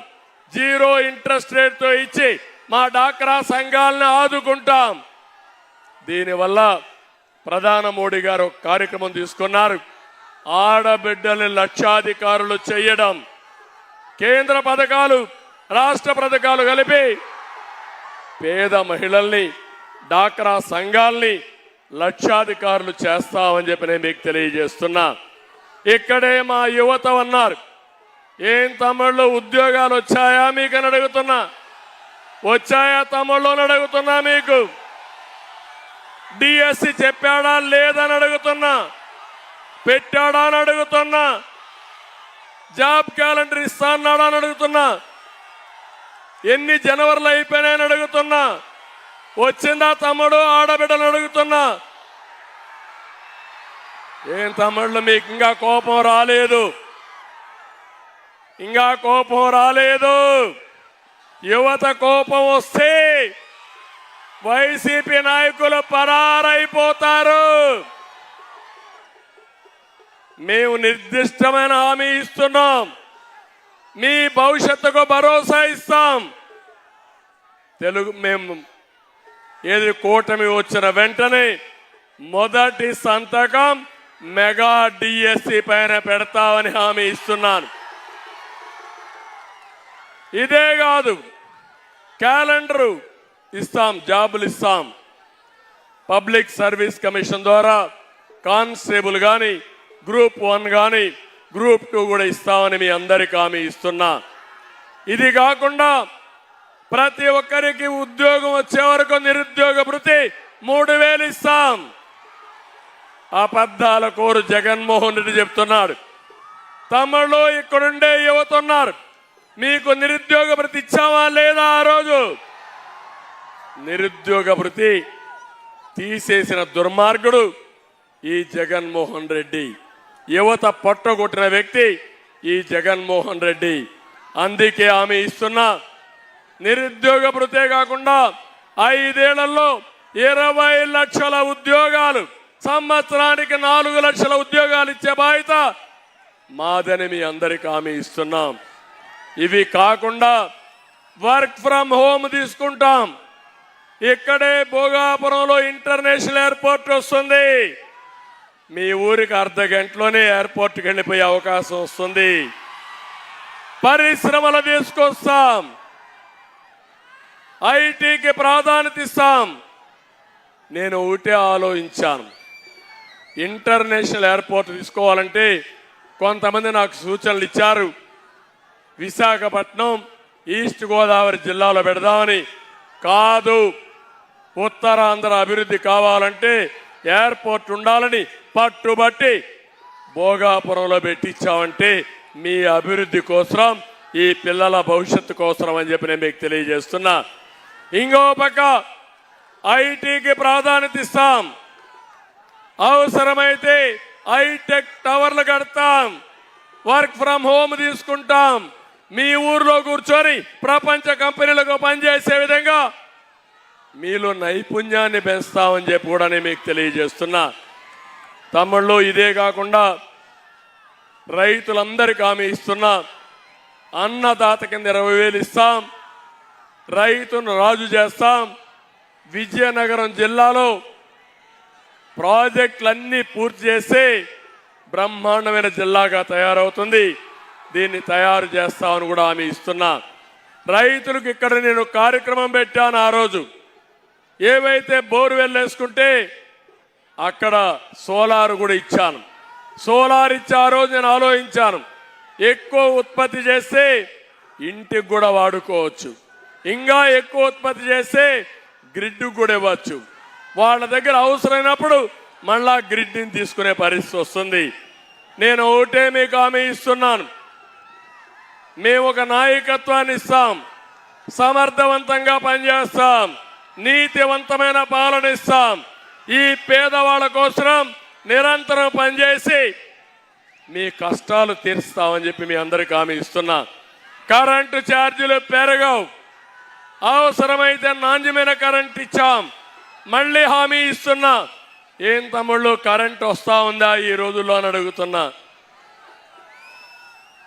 0 ఇంట్రెస్ట్ రేట్తో ఇచ్చి మా డాక్రా సంఘాలను ఆదుకుంటాం. దీనివల్ల ప్రధాని మోడీ గారు ఒక కార్యక్రమం తీసుకున్నారు, ఆడబిడ్డల్ని లక్షాధికారులు చేయడం. కేంద్ర పథకాలు రాష్ట్ర పథకాలు కలిపి పేద మహిళల్ని డాక్రా సంఘాల్ని లక్షాధికారులు చేస్తామని చెప్పి నేను మీకు తెలియజేస్తున్నా. ఇక్కడే మా యువత అన్నారు, ఏం తమ్ముళ్ళు ఉద్యోగాలు వచ్చాయా మీకు అని అడుగుతున్నా. వచ్చాయా తమ్ముళ్ళు అని అడుగుతున్నా. మీకు డిఎస్సి చెప్పాడా లేదని అడుగుతున్నా. పెట్టాడా అని అడుగుతున్నా. జాబ్ క్యాలెండర్ ఇస్తా అన్నాడా అని అడుగుతున్నా. ఎన్ని జనవరిలో అయిపోయినాయని అడుగుతున్నా. వచ్చిందా తమ్ముడు ఆడబిడ్డలు అడుగుతున్నా. ఏం తమ్ముళ్ళు మీకు ఇంకా కోపం రాలేదు, ఇంకా కోపం రాలేదు. యువత కోపం వస్తే వైసీపీ నాయకులు పరారైపోతారు. మేము నిర్దిష్టమైన హామీ ఇస్తున్నాం, మీ భవిష్యత్తుకు భరోసా ఇస్తాం. మేము ఏది కూటమి వచ్చిన వెంటనే మొదటి సంతకం మెగా డిఎస్సి పైన పెడతామని హామీ ఇస్తున్నాను. ఇదే కాదు, క్యాలెండరు ఇస్తాం, జాబులు ఇస్తాం. పబ్లిక్ సర్వీస్ కమిషన్ ద్వారా కానిస్టేబుల్ కానీ, గ్రూప్ 1 కానీ, గ్రూప్ 2 కూడా ఇస్తామని మీ అందరికీ హామీ ఇస్తున్నా. ఇది కాకుండా ప్రతి ఒక్కరికి ఉద్యోగం వచ్చే వరకు నిరుద్యోగ భృతి 3000 ఇస్తాం. అబద్ధాల కోరు జగన్మోహన్ రెడ్డి చెప్తున్నాడు. తమలో ఇక్కడుండే యువత ఉన్నారు, మీకు నిరుద్యోగ భృతి ఇచ్చావా లేదా? ఆ రోజు నిరుద్యోగ భృతి తీసేసిన దుర్మార్గుడు ఈ జగన్మోహన్ రెడ్డి. యువత పట్టగొట్టిన వ్యక్తి ఈ జగన్మోహన్ రెడ్డి. అందుకే ఆమె ఇస్తున్న నిరుద్యోగ భృతే కాకుండా 5 ఏళ్లలో 20 లక్షల ఉద్యోగాలు, సంవత్సరానికి 4 లక్షల ఉద్యోగాలు ఇచ్చే బాధ్యత మాదని మీ అందరికి హామీ ఇస్తున్నాం. ఇవి కాకుండా వర్క్ ఫ్రమ్ హోమ్ తీసుకుంటాం. ఇక్కడే భోగాపురంలో ఇంటర్నేషనల్ ఎయిర్పోర్ట్ వస్తుంది. మీ ఊరికి అర్ధ గంటలోనే ఎయిర్పోర్ట్కి వెళ్ళిపోయే అవకాశం వస్తుంది. పరిశ్రమలు తీసుకొస్తాం, ఐటీకి ప్రాధాన్యత ఇస్తాం. నేను ఒకటే ఆలోచించాను, ఇంటర్నేషనల్ ఎయిర్పోర్ట్ తీసుకోవాలంటే కొంతమంది నాకు సూచనలు ఇచ్చారు. విశాఖపట్నం ఈస్ట్ గోదావరి జిల్లాలో పెడదామని. కాదు, ఉత్తరాంధ్ర అభివృద్ధి కావాలంటే ఎయిర్పోర్ట్ ఉండాలని పట్టుబట్టి భోగాపురంలో పెట్టించామంటే మీ అభివృద్ధి కోసం, ఈ పిల్లల భవిష్యత్తు కోసం అని చెప్పి నేను మీకు తెలియజేస్తున్నా. ఇంకో పక్క ఐటీకి ప్రాధాన్యత ఇస్తాం. అవసరమైతే హైటెక్ టవర్లు కడతాం, వర్క్ ఫ్రమ్ హోమ్ తీసుకుంటాం. మీ ఊర్లో కూర్చొని ప్రపంచ కంపెనీలకు పనిచేసే విధంగా మీలో నైపుణ్యాన్ని పెంచుతామని చెప్పి కూడా నేను మీకు తెలియజేస్తున్నా. తమ్ముళ్ళు, ఇదే కాకుండా రైతులందరికీ హామీ ఇస్తున్నా. అన్నదాత కింద 20,000 ఇస్తాం, రైతును రాజు చేస్తాం. విజయనగరం జిల్లాలో ప్రాజెక్టులన్నీ పూర్తి చేసి బ్రహ్మాండమైన జిల్లాగా తయారవుతుంది. దీన్ని తయారు చేస్తామని కూడా హామీ ఇస్తున్నా. రైతులకు ఇక్కడ నేను కార్యక్రమం పెట్టాను. ఆ రోజు ఏవైతే బోర్వెల్ వేసుకుంటే అక్కడ సోలార్ కూడా ఇచ్చాను. సోలార్ ఇచ్చి ఆ రోజు నేను ఆలోచించాను, ఎక్కువ ఉత్పత్తి చేస్తే ఇంటికి కూడా వాడుకోవచ్చు, ఇంకా ఎక్కువ ఉత్పత్తి చేస్తే గ్రిడ్కు కూడా ఇవ్వచ్చు. వాళ్ళ దగ్గర అవసరమైనప్పుడు మళ్ళా గ్రిడ్ని తీసుకునే పరిస్థితి వస్తుంది. నేను ఒకటే మీకు హామీ ఇస్తున్నాను, మేము ఒక నాయకత్వాన్ని ఇస్తాం, సమర్థవంతంగా పనిచేస్తాం, నీతివంతమైన పాలన ఇస్తాం. ఈ పేదవాళ్ళ కోసం నిరంతరం పనిచేసి మీ కష్టాలు తీరుస్తామని చెప్పి మీ అందరికీ హామీ ఇస్తున్నా. కరెంటు ఛార్జీలు పెరగవు, అవసరమైతే నాణ్యమైన కరెంట్ ఇచ్చాం. మళ్ళీ హామీ ఇస్తున్నా. ఏం తమ్ముళ్ళు, కరెంట్ వస్తా ఉందా ఈ రోజుల్లో అని అడుగుతున్నా.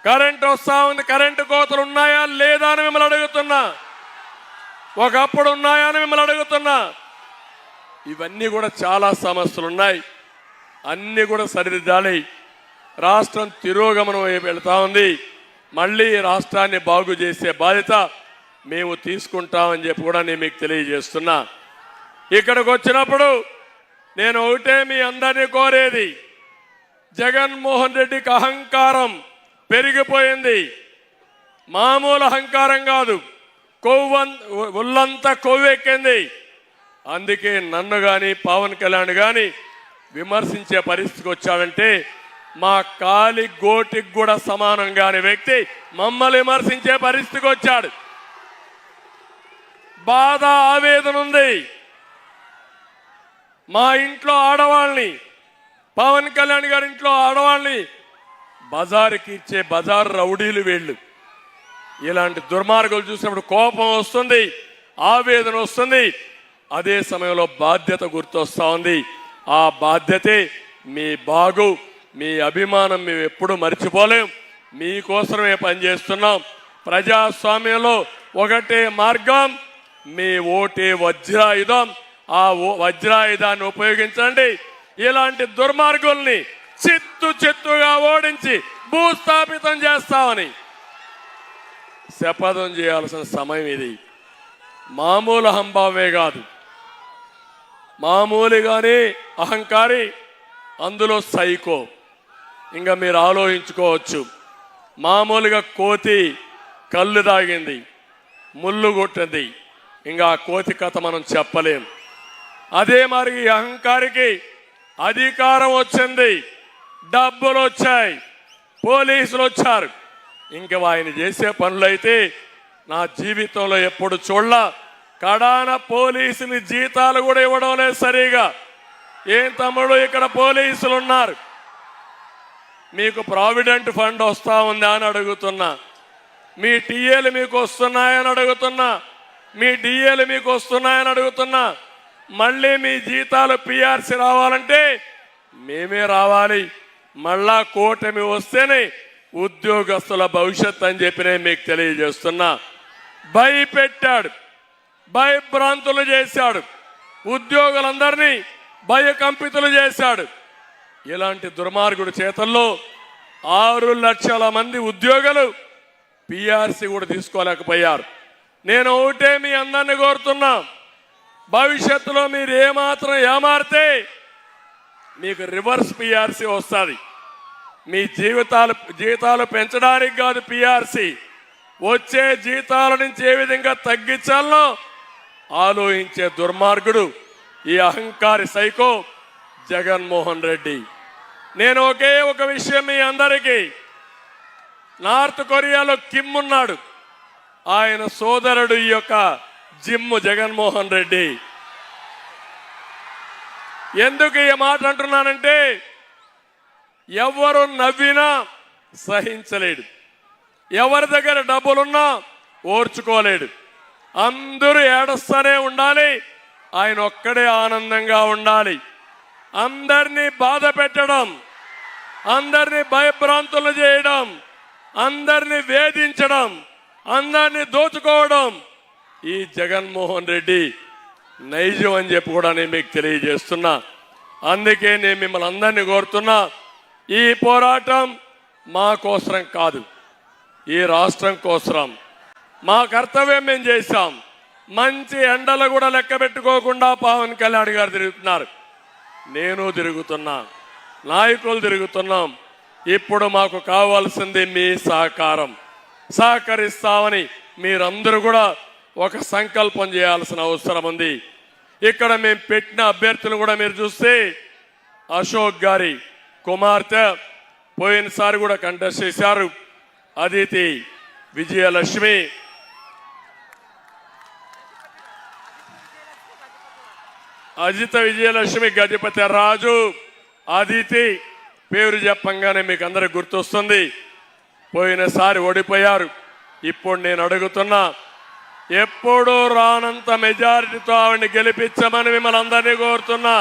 కరెంట్ వస్తా ఉంది, కరెంటు కోతలు ఉన్నాయా లేదా అని మిమ్మల్ని అడుగుతున్నా. ఒకప్పుడు ఉన్నాయా అని మిమ్మల్ని అడుగుతున్నా. ఇవన్నీ కూడా చాలా సమస్యలు ఉన్నాయి, అన్నీ కూడా సరిదిద్దాలి. రాష్ట్రం తిరోగమనం వెళ్తా ఉంది. మళ్ళీ రాష్ట్రాన్ని బాగు చేసే బాధ్యత మేము తీసుకుంటామని చెప్పి కూడా నేను మీకు తెలియజేస్తున్నా. ఇక్కడికి వచ్చినప్పుడు నేను ఒకటే మీ అందరినీ కోరేది, జగన్మోహన్ రెడ్డికి అహంకారం పెరిగిపోయింది. మామూలు అహంకారం కాదు, ఒళ్ళంతా కొవ్వెక్కింది. అందుకే నన్ను కానీ పవన్ కళ్యాణ్ కానీ విమర్శించే పరిస్థితికి వచ్చాడంటే మా కాలి గోటికి కూడా సమానం కాని వ్యక్తి మమ్మల్ని విమర్శించే పరిస్థితికి వచ్చాడు. బాధ, ఆవేదన ఉంది. మా ఇంట్లో ఆడవాళ్ళని, పవన్ కళ్యాణ్ గారి ఇంట్లో ఆడవాళ్ళని బజారుకి ఇచ్చే బజారు రౌడీలు వీళ్ళు. ఇలాంటి దుర్మార్గులు చూసినప్పుడు కోపం వస్తుంది, ఆవేదన వస్తుంది. అదే సమయంలో బాధ్యత గుర్తొస్తా ఉంది. ఆ బాధ్యతే మీ బాగు, మీ అభిమానం మేము ఎప్పుడు మర్చిపోలేం. మీకోసమే పనిచేస్తున్నాం. ప్రజాస్వామ్యంలో ఒకటే మార్గం, మీ ఓటే వజ్రాయుధం. ఆ వజ్రాయుధాన్ని ఉపయోగించండి. ఇలాంటి దుర్మార్గుల్ని చిత్తుగా ఓడించి భూస్థాపితం చేస్తామని శపథం చేయాల్సిన సమయం ఇది. మామూలు హంభావే కాదు, మామూలుగానే అహంకారి, అందులో సైకో. ఇంకా మీరు ఆలోచించుకోవచ్చు. మామూలుగా కోతి కళ్ళు తాగింది, ముళ్ళు కొట్టింది. ఇంకా కోతి కథ మనం చెప్పలేం. అదే మరి ఈ అహంకారికి అధికారం వచ్చింది, డబ్బులు వచ్చాయి, పోలీసులు వచ్చారు. ఇంకా ఆయన చేసే పనులైతే నా జీవితంలో ఎప్పుడు చూడలా. కడాన పోలీసుని జీతాలు కూడా ఇవ్వడం లేదు సరిగా. ఏం తమ్ముడు ఇక్కడ పోలీసులు ఉన్నారు, మీకు ప్రావిడెంట్ ఫండ్ వస్తా ఉందా అని అడుగుతున్నా, మీ టీఏలు మీకు వస్తున్నాయని అడుగుతున్నా, మీ డిఏలు మీకు వస్తున్నాయని అడుగుతున్నా. మళ్ళీ మీ జీతాలు పిఆర్సీ రావాలంటే మేమే రావాలి. మళ్ళా కూటమి వస్తేనే ఉద్యోగస్తుల భవిష్యత్ అని చెప్పి నేను మీకు తెలియజేస్తున్నా. భయపెట్టాడు, భయభ్రాంతులు చేశాడు, ఉద్యోగులందరినీ భయకంపితులు చేశాడు. ఇలాంటి దుర్మార్గుడి చేతల్లో 6 లక్షల మంది ఉద్యోగులు పిఆర్సీ కూడా తీసుకోలేకపోయారు. నేను ఒకటే మీ అందరిని కోరుతున్నా, భవిష్యత్తులో మీరు ఏమాత్రం ఏమారితే మీకు రివర్స్ పిఆర్సీ వస్తుంది. మీ జీతాలు పెంచడానికి కాదు పిఆర్సీ, వచ్చే జీతాల నుంచి ఏ విధంగా తగ్గించాలో ఆలోచించే దుర్మార్గుడు ఈ అహంకారి సైకో జగన్మోహన్ రెడ్డి. నేను ఒకే ఒక విషయం మీ అందరికీ, నార్త్ కొరియాలో కిమ్ ఉన్నాడు, ఆయన సోదరుడు ఈ యొక్క జిమ్ జగన్మోహన్ రెడ్డి. ఎందుకు ఈ మాట అంటున్నానంటే ఎవరు నవ్వినా సహించలేడు, ఎవరి దగ్గర డబ్బులున్నా ఓర్చుకోలేడు. అందరూ ఏడుస్తూనే ఉండాలి, ఆయన ఒక్కడే ఆనందంగా ఉండాలి. అందరినీ బాధ పెట్టడం, అందరినీ భయభ్రాంతులు చేయడం, అందరినీ వేధించడం, అందరినీ దోచుకోవడం ఈ జగన్మోహన్ రెడ్డి నైజం అని చెప్పి కూడా నేను మీకు తెలియజేస్తున్నా. అందుకే నేను మిమ్మల్ని అందరినీ కోరుతున్నా, ఈ పోరాటం మా కోసరం కాదు, ఈ రాష్ట్రం కోసరం. మా కర్తవ్యం మేము చేశాం. మంచి ఎండలు కూడా లెక్క పెట్టుకోకుండా పవన్ కళ్యాణ్ గారు తిరుగుతున్నారు, నేను తిరుగుతున్నా, నాయకులు తిరుగుతున్నాం. ఇప్పుడు మాకు కావాల్సింది మీ సహకారం. సహకరిస్తామని మీరందరూ కూడా ఒక సంకల్పం చేయాల్సిన అవసరం ఉంది. ఇక్కడ మేము పెట్టిన అభ్యర్థులు కూడా మీరు చూస్తే అశోక్ గారి కుమార్తె పోయినసారి కూడా కంటెస్ట్ చేశారు, అదితి విజయలక్ష్మి, అజిత విజయలక్ష్మి, గజపతి రాజు, అదితి పేరు చెప్పంగానే మీకు అందరికి గుర్తొస్తుంది. పోయినసారి ఓడిపోయారు. ఇప్పుడు నేను అడుగుతున్నా, ఎప్పుడూ రానంత మెజారిటీతో ఆవిడని గెలిపించమని మిమ్మల్ని అందరినీ కోరుతున్నా.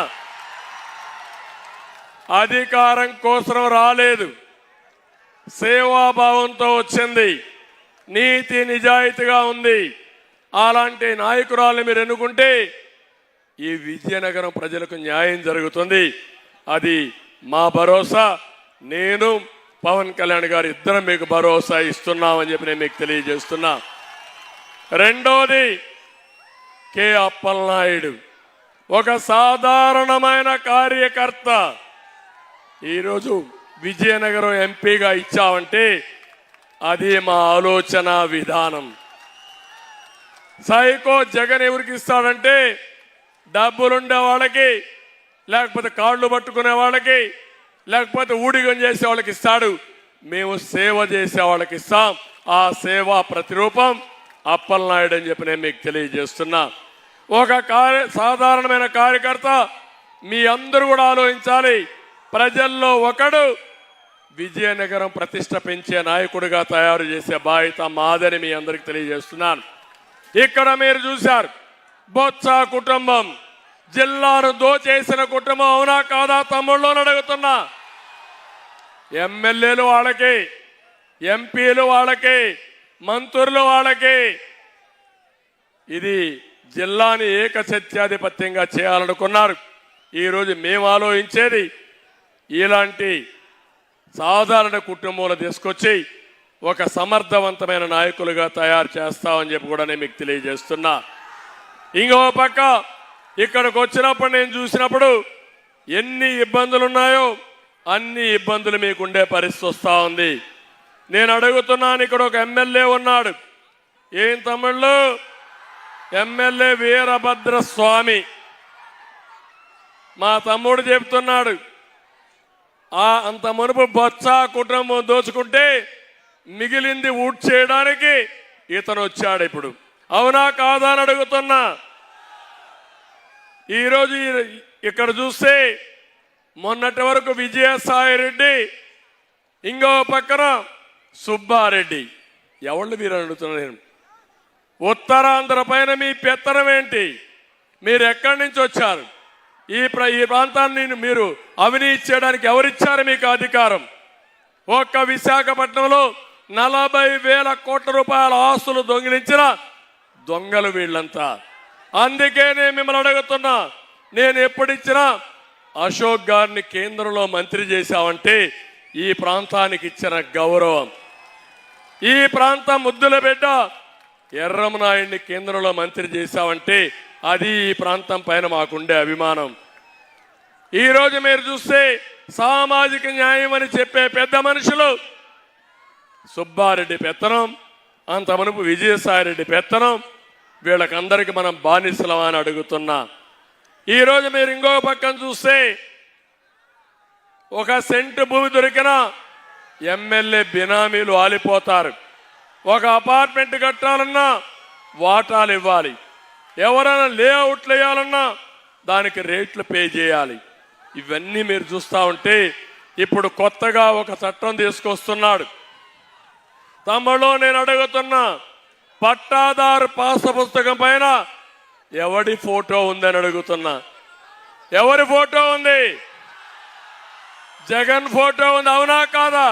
అధికారం కోసం రాలేదు, సేవాభావంతో వచ్చింది, నీతి నిజాయితీగా ఉంది. అలాంటి నాయకురాలను మీరు ఎన్నుకుంటే ఈ విజయనగరం ప్రజలకు న్యాయం జరుగుతుంది. అది మా భరోసా. నేను పవన్ కళ్యాణ్ గారు ఇద్దరం మీకు భరోసా ఇస్తున్నామని చెప్పి నేను మీకు తెలియజేస్తున్నా. రెండోది, కె అప్పలనాయుడు ఒక సాధారణమైన కార్యకర్త. ఈరోజు విజయనగరం ఎంపీగా ఇచ్చామంటే అది మా ఆలోచన విధానం. సైకో జగన్ ఎవరికి ఇస్తాడంటే డబ్బులుండే వాళ్ళకి, లేకపోతే కాళ్ళు పట్టుకునే వాళ్ళకి, లేకపోతే ఊడిగం చేసే వాళ్ళకి ఇస్తాడు. మేము సేవ చేసే వాళ్ళకి ఇస్తాం. ఆ సేవ ప్రతిరూపం అప్పలనాయుడు అని చెప్పి నేను మీకు తెలియజేస్తున్నా. ఒక సాధారణమైన కార్యకర్త, మీ అందరూ కూడా ఆలోచించాలి. ప్రజల్లో ఒకడు విజయనగరం ప్రతిష్ట పెంచే నాయకుడిగా తయారు చేసే బాధ్యత మాదని మీ అందరికి తెలియజేస్తున్నాను. ఇక్కడ మీరు చూశారు, బొత్స కుటుంబం జిల్లాను దోచేసిన కుటుంబం, అవునా కాదా తమ్ముళ్ళు అడుగుతున్నా. ఎమ్మెల్యేలు వాళ్ళకి, ఎంపీలు వాళ్ళకి, మంత్రులు వాళ్ళకి. ఇది జిల్లాని ఏకసత్యాధిపత్యంగా చేయాలనుకున్నారు. ఈరోజు మేము ఆలోచించేది ఇలాంటి సాధారణ కుటుంబంలో తీసుకొచ్చి ఒక సమర్థవంతమైన నాయకులుగా తయారు చేస్తామని చెప్పి కూడా నేను మీకు తెలియజేస్తున్నా. ఇంకో పక్క ఇక్కడికి వచ్చినప్పుడు నేను చూసినప్పుడు ఎన్ని ఇబ్బందులు ఉన్నాయో అన్ని ఇబ్బందులు మీకుండే పరిస్థితి వస్తూ ఉంది. నేను అడుగుతున్నాను, ఇక్కడ ఒక ఎమ్మెల్యే ఉన్నాడు, ఏం తమ్ముళ్ళు? ఎమ్మెల్యే వీరభద్ర స్వామి మా తమ్ముడు చెప్తున్నాడు, అంత మునుపు బొత్స కుటుంబం దోచుకుంటే మిగిలింది ఊట్ చేయడానికి ఇతను వచ్చాడు. ఇప్పుడు అవునా కాదా అని అడుగుతున్నా. ఈరోజు ఇక్కడ చూస్తే మొన్నటి వరకు విజయసాయిరెడ్డి, ఇంకో పక్కన సుబ్బారెడ్డి. ఎవళ్ళు మీరు అడుగుతున్నారు? నేను ఉత్తరాంధ్ర పైన మీ పెత్తనం ఏంటి? మీరు ఎక్కడి నుంచి వచ్చారు? ఈ ప్రాంతాన్ని మీరు అవినీతి చేయడానికి ఎవరిచ్చారు మీకు అధికారం? ఒక్క విశాఖపట్నంలో 40,000 కోట్ల రూపాయల ఆస్తులు దొంగిలించిన దొంగలు వీళ్ళంతా. అందుకే నేను మిమ్మల్ని అడుగుతున్నా, నేను ఎప్పుడిచ్చినా అశోక్ గారిని కేంద్రంలో మంత్రి చేశావంటే ఈ ప్రాంతానికి ఇచ్చిన గౌరవం. ఈ ప్రాంతం ముద్దుల బిడ్డ ఎర్రమనాయుడిని కేంద్రంలో మంత్రి చేశావంటే అది ఈ ప్రాంతం పైన మాకుండే అభిమానం. ఈరోజు మీరు చూస్తే సామాజిక న్యాయం అని చెప్పే పెద్ద మనుషులు సుబ్బారెడ్డి పెత్తనం, అంత మునుపు విజయసాయిరెడ్డి పెత్తనం, వీళ్ళకందరికీ మనం బానిసలం అని అడుగుతున్నా. ఈరోజు మీరు ఇంకో పక్కన చూస్తే 1 సెంటు భూమి దొరికినా ఎమ్మెల్యే బినామీలు ఆలిపోతారు. ఒక అపార్ట్మెంట్ కట్టాలన్నా వాటాలు ఇవ్వాలి, ఎవరైనా లేఅవుట్లు వేయాలన్నా దానికి రేట్లు పే చేయాలి. ఇవన్నీ మీరు చూస్తూ ఉంటే ఇప్పుడు కొత్తగా ఒక చట్టం తీసుకొస్తున్నాడు. తమలో నేను అడుగుతున్నా, పట్టాదారు పాస పుస్తకం పైన ఎవడి ఫోటో ఉందని అడుగుతున్నా. ఎవరి ఫోటో ఉంది? జగన్ ఫోటో ఉంది, అవునా కాదా?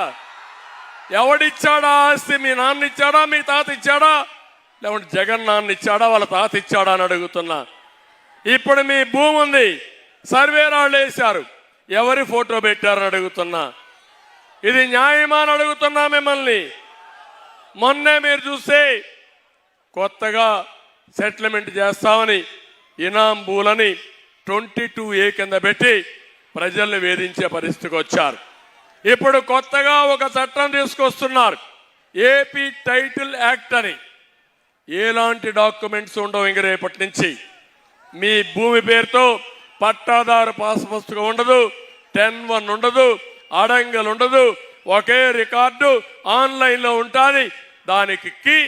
ఎవడిచ్చాడా ఆస్తి? మీ నాన్న ఇచ్చాడా, మీ తాత ఇచ్చాడా, లేకుంటే జగన్ నాన్న ఇచ్చాడా, వాళ్ళ తాత ఇచ్చాడా అని అడుగుతున్నా. ఇప్పుడు మీ భూమి ఉంది, సర్వే రాళ్ళు వేశారు, ఎవరి ఫోటో పెట్టారని అడుగుతున్నా. ఇది న్యాయమా అని అడుగుతున్నా మిమ్మల్ని. మొన్నే మీరు చూస్తే కొత్తగా సెటిల్మెంట్ చేస్తామని ఇనాం భూలని 22A కింద పెట్టి ప్రజల్ని వేధించే పరిస్థితికి వచ్చారు. ఇప్పుడు కొత్తగా ఒక చట్టం తీసుకొస్తున్నారు, ఏపీ టైటిల్ యాక్ట్ అని. ఎలాంటి డాక్యుమెంట్స్ ఉండవు ఇంక రేపటి నుంచి. మీ భూమి పేరుతో పట్టాదారు పాస్ పుస్తకం ఉండదు, 10-1 ఉండదు, అడంగల్ ఉండదు, ఒకే రికార్డు ఆన్లైన్లో ఉంటుంది. దానికి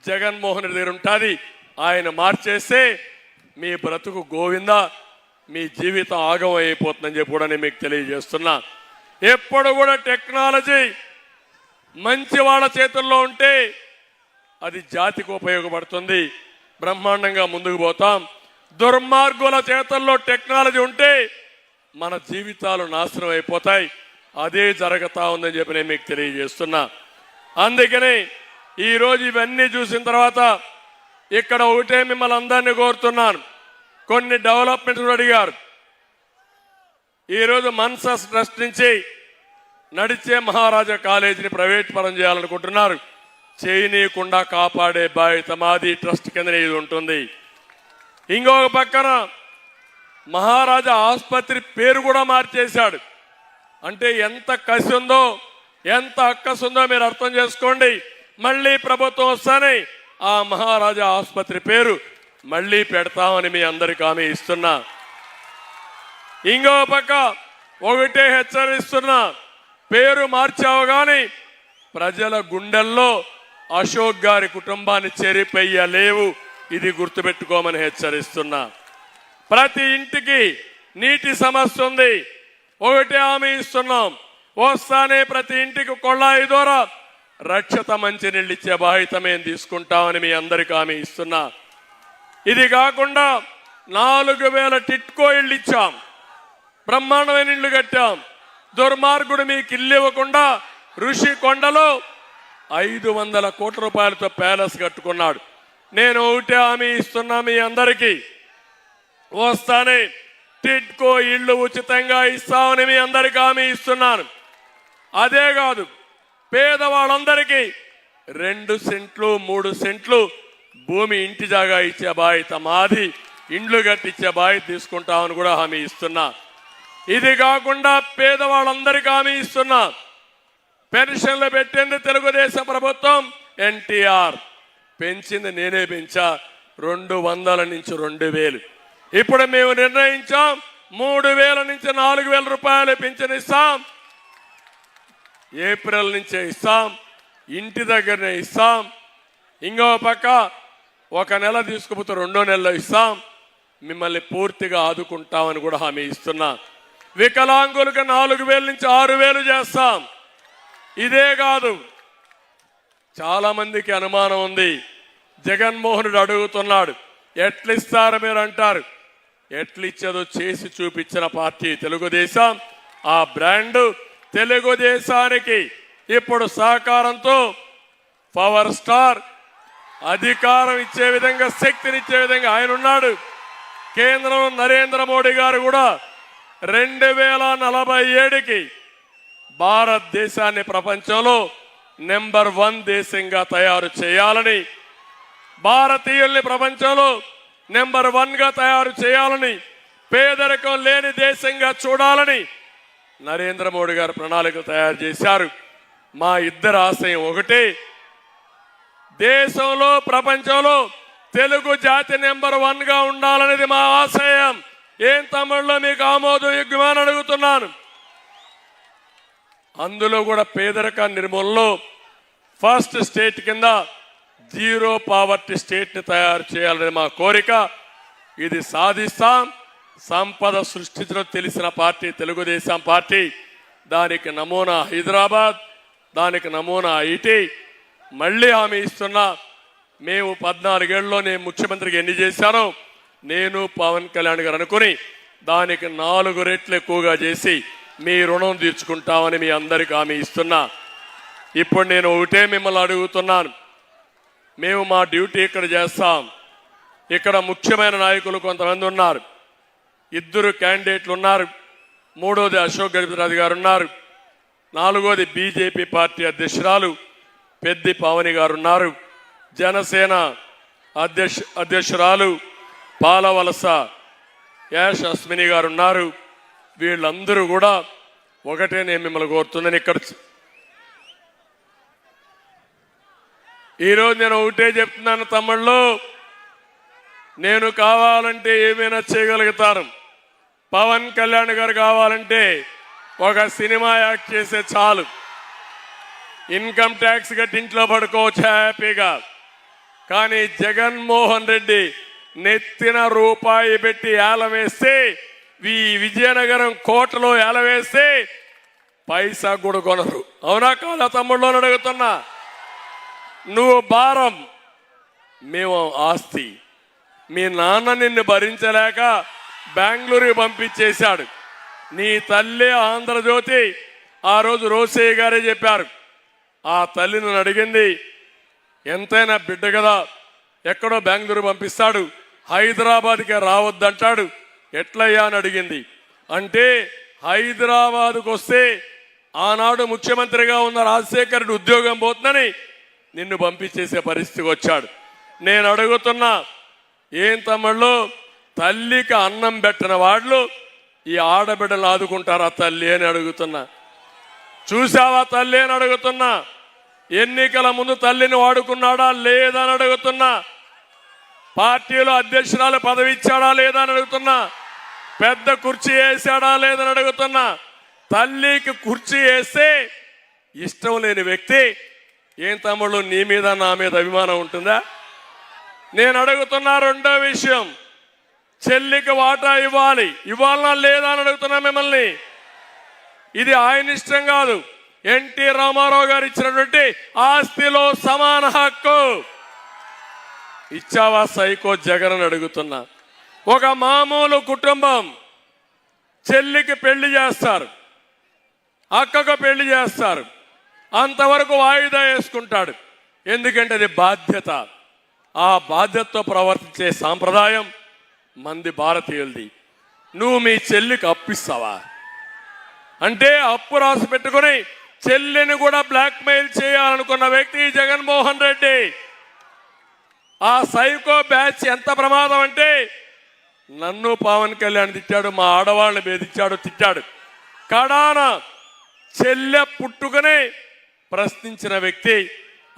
జగన్మోహన్ రెడ్డి దగ్గర ఉంటుంది. ఆయన మార్చేస్తే మీ బ్రతుకు గోవిందా, మీ జీవితం ఆగం అయిపోతుందని చెప్పి కూడా నేను మీకు తెలియజేస్తున్నా. ఎప్పుడు కూడా టెక్నాలజీ మంచి వాళ్ళ చేతుల్లో ఉంటే అది జాతికి ఉపయోగపడుతుంది, బ్రహ్మాండంగా ముందుకు పోతాం. దుర్మార్గుల చేతుల్లో టెక్నాలజీ ఉంటే మన జీవితాలు నాశనం అయిపోతాయి. అదే జరుగుతా ఉందని చెప్పి నేను మీకు తెలియజేస్తున్నా. అందుకని ఈరోజు ఇవన్నీ చూసిన తర్వాత ఇక్కడ ఒకటే మిమ్మల్ని అందరినీ కోరుతున్నాను, కొన్ని డెవలప్మెంట్స్ కూడా అడిగారు. ఈరోజు మన్సస్ ట్రస్ట్ నుంచి నడిచే మహారాజా కాలేజీని ప్రైవేట్ పరం చేయాలనుకుంటున్నారు. చేయనీయకుండా కాపాడే బాధ్యత మాది, ట్రస్ట్ కింద ఇది ఉంటుంది. ఇంకొక పక్కన మహారాజా ఆసుపత్రి పేరు కూడా మార్చేశాడు. అంటే ఎంత కసి ఉందో, ఎంత అక్కసు ఉందో మీరు అర్థం చేసుకోండి. మళ్ళీ ప్రభుత్వం వస్తానే ఆ మహారాజా ఆసుపత్రి పేరు మళ్ళీ పెడతామని మీ అందరికీ హామీ ఇస్తున్నా. ఇంకో పక్క ఒకటే హెచ్చరిస్తున్నా, పేరు మార్చావు కానీ ప్రజల గుండెల్లో అశోక్ గారి కుటుంబాన్ని చెరిపెయ్యలేవు, ఇది గుర్తుపెట్టుకోమని హెచ్చరిస్తున్నా. ప్రతి ఇంటికి నీటి సమస్య ఉంది, ఒకటే హామీ ఇస్తున్నాం, వస్తానే ప్రతి ఇంటికి కొళాయి ద్వారా రక్షిత మంచినీళ్ళు ఇచ్చే బాధ్యత మేము తీసుకుంటామని మీ అందరికీ హామీ ఇస్తున్నా. ఇది కాకుండా 4,000 టిట్కో ఇళ్ళు ఇచ్చాం, బ్రహ్మాండమైన ఇళ్ళు కట్టాం. దుర్మార్గుడు మీకు ఇల్లు ఇవ్వకుండా ఋషి కొండలో 500 కోట్ల రూపాయలతో ప్యాలెస్ కట్టుకున్నాడు. నేను ఒకటే హామీ ఇస్తున్నా మీ అందరికీ, వస్తానే టిట్కో ఇళ్ళు ఉచితంగా ఇస్తామని మీ అందరికీ హామీ ఇస్తున్నాను. అదే కాదు, పేదవాళ్ళందరికీ 2 సెంట్లు 3 సెంట్లు భూమి ఇంటి జాగా ఇచ్చే బాధ్యత మాది, ఇండ్లు కట్టించే బాధ్యత తీసుకుంటామని కూడా హామీ ఇస్తున్నా. ఇది కాకుండా పేదవాళ్ళందరికీ హామీ ఇస్తున్నా, పెన్షన్లు పెట్టింది తెలుగుదేశం ప్రభుత్వం, ఎన్టీఆర్ పెంచింది నేనే పెంచా 200 నుంచి 2000. ఇప్పుడు మేము నిర్ణయించాం 3000 నుంచి 4000 రూపాయలు పెంచనిస్తాం. ఏప్రిల్ నుంచే ఇస్తాం, ఇంటి దగ్గరనే ఇస్తాం. ఇంకో పక్క 1 నెల తీసుకుపోతే 2వ నెలలో ఇస్తాం. మిమ్మల్ని పూర్తిగా ఆదుకుంటామని కూడా హామీ ఇస్తున్నా. వికలాంగులకు 4000 నుంచి 6000 చేస్తాం. ఇదే కాదు, చాలా మందికి అనుమానం ఉంది. జగన్మోహన్ రెడ్డి అడుగుతున్నాడు, ఎట్లిస్తారు మీరు అంటారు. ఎట్లిచ్చేదో చేసి చూపించిన పార్టీ తెలుగుదేశం. ఆ బ్రాండ్ తెలుగుదేశానికి ఇప్పుడు సహకారంతో పవర్ స్టార్ అధికారం ఇచ్చే విధంగా, శక్తినిచ్చే విధంగా ఆయన ఉన్నాడు. కేంద్రంలో నరేంద్ర మోడీ గారు కూడా 2047కి భారతదేశాన్ని ప్రపంచంలో నెంబర్ 1 దేశంగా తయారు చేయాలని, భారతీయుల్ని ప్రపంచంలో నెంబర్ 1గా తయారు చేయాలని, పేదరికం లేని దేశంగా చూడాలని నరేంద్ర మోడీ గారు ప్రణాళిక తయారు చేశారు. మా ఇద్దరు ఆశయం ఒకటే, దేశంలో ప్రపంచంలో తెలుగు జాతి నెంబర్ 1గా ఉండాలనేది మా ఆశయం. ఏం తమిళలో మీకు ఆమోదయోగ్యమని అడుగుతున్నాను. అందులో కూడా పేదరిక నిర్మూలనలో ఫస్ట్ స్టేట్ కింద 0 పావర్టీ స్టేట్ని తయారు చేయాలని మా కోరిక. ఇది సాధిస్తాం. సంపద సృష్టించడం తెలిసిన పార్టీ తెలుగుదేశం పార్టీ. దానికి నమూనా హైదరాబాద్, దానికి నమూనా ఐటీ. మళ్ళీ హామీ ఇస్తున్నా, మేము 14 ఏళ్ళలో నేను ముఖ్యమంత్రికి ఎన్ని చేశానో నేను పవన్ కళ్యాణ్ గారు అనుకుని దానికి 4 రెట్లు ఎక్కువగా చేసి మీ రుణం తీర్చుకుంటామని మీ అందరికీ హామీ ఇస్తున్నా. ఇప్పుడు నేను ఒకటే మిమ్మల్ని అడుగుతున్నాను, మేము మా డ్యూటీ ఇక్కడ చేస్తాం. ఇక్కడ ముఖ్యమైన నాయకులు కొంతమంది ఉన్నారు. 2 క్యాండిడేట్లు ఉన్నారు. 3వది అశోక్ గజపతిరాజు గారు ఉన్నారు. 4వది బీజేపీ పార్టీ అధ్యక్షురాలు పెద్ది పావని గారు ఉన్నారు. జనసేన అధ్యక్షురాలు పాలవలస యాష్ అస్మిని గారు ఉన్నారు. వీళ్ళందరూ కూడా ఒకటే నేను మిమ్మల్ని కోరుతున్నాను. ఇక్కడ ఈరోజు నేను ఒకటే చెప్తున్నాను తమ్ముళ్ళు, నేను కావాలంటే ఏమైనా చేయగలుగుతాను. పవన్ కళ్యాణ్ గారు కావాలంటే ఒక సినిమా యాక్ట్ చేసే చాలు, ఇన్కమ్ ట్యాక్స్ కట్టి ఇంట్లో పడుకోవచ్చు హ్యాపీగా. కానీ జగన్మోహన్ రెడ్డి నెత్తిన రూపాయి పెట్టి ఏలవేస్తే, ఈ విజయనగరం కోటలో ఏలవేస్తే పైసా కూడా కొనరు. అవునా కాదా తమ్ముళ్ళు అడుగుతున్నా. నువ్వు భారం, మేము ఆస్తి. మీ నాన్న నిన్ను భరించలేక బెంగళూరుకి పంపించేశాడు. నీ తల్లి ఆంధ్రజ్యోతి ఆ రోజు రోసయ్య గారే చెప్పారు. ఆ తల్లి నన్ను అడిగింది, ఎంతైనా బిడ్డ కదా, ఎక్కడో బెంగళూరు పంపిస్తాడు, హైదరాబాద్కే రావద్దంటాడు, ఎట్లయ్యా అని అడిగింది. అంటే హైదరాబాద్కు వస్తే ఆనాడు ముఖ్యమంత్రిగా ఉన్న రాజశేఖర్ రెడ్డి ఉద్యోగం పోతుందని నిన్ను పంపించేసే పరిస్థితికి వచ్చాడు. నేను అడుగుతున్నా, ఏం తమ్ముళ్ళు, తల్లికి అన్నం పెట్టిన వాళ్ళు ఈ ఆడబిడ్డలు ఆదుకుంటారా తల్లి అని అడుగుతున్నా. చూసావా తల్లి అని అడుగుతున్నా. ఎన్నికల ముందు తల్లిని వాడుకున్నాడా లేదా అని అడుగుతున్నా. పార్టీలో అధ్యక్షురాలు పదవి ఇచ్చాడా లేదా అని అడుగుతున్నా. పెద్ద కుర్చీ వేసాడా లేదని అడుగుతున్నా. తల్లికి కుర్చీ వేస్తే ఇష్టం లేని వ్యక్తి ఏం తమ్ముళ్ళు నీ మీద నా మీద అభిమానం ఉంటుందా? నేను అడుగుతున్నా రెండో విషయం, చెల్లికి వాటా ఇవ్వాలనా లేదా అని అడుగుతున్నా మిమ్మల్ని. ఇది ఆయన ఇష్టం కాదు, ఎన్టీ రామారావు గారు ఇచ్చినటువంటి ఆస్తిలో సమాన హక్కు ఇచ్చావా సైకో జగన్ అని అడుగుతున్నా. ఒక మామూలు కుటుంబం చెల్లికి పెళ్లి చేస్తారు, అక్కకు పెళ్లి చేస్తారు, అంతవరకు వాయిదా వేసుకుంటాడు. ఎందుకంటే అది బాధ్యత. ఆ బాధ్యతతో ప్రవర్తించే సాంప్రదాయం మంది భారతీయులది. నువ్వు మీ చెల్లికి అప్పిస్తావా అంటే అప్పు రాసి పెట్టుకుని చెల్లిని కూడా బ్లాక్మెయిల్ చేయాలనుకున్న వ్యక్తి జగన్మోహన్ రెడ్డి. ఆ సైకో బ్యాచ్ ఎంత ప్రమాదం అంటే నన్ను పవన్ కళ్యాణ్ తిట్టాడు, మా ఆడవాళ్ళని బెదిరించాడు, తిట్టాడు. కడాన చెల్లె పుట్టుకనే ప్రశ్నించిన వ్యక్తి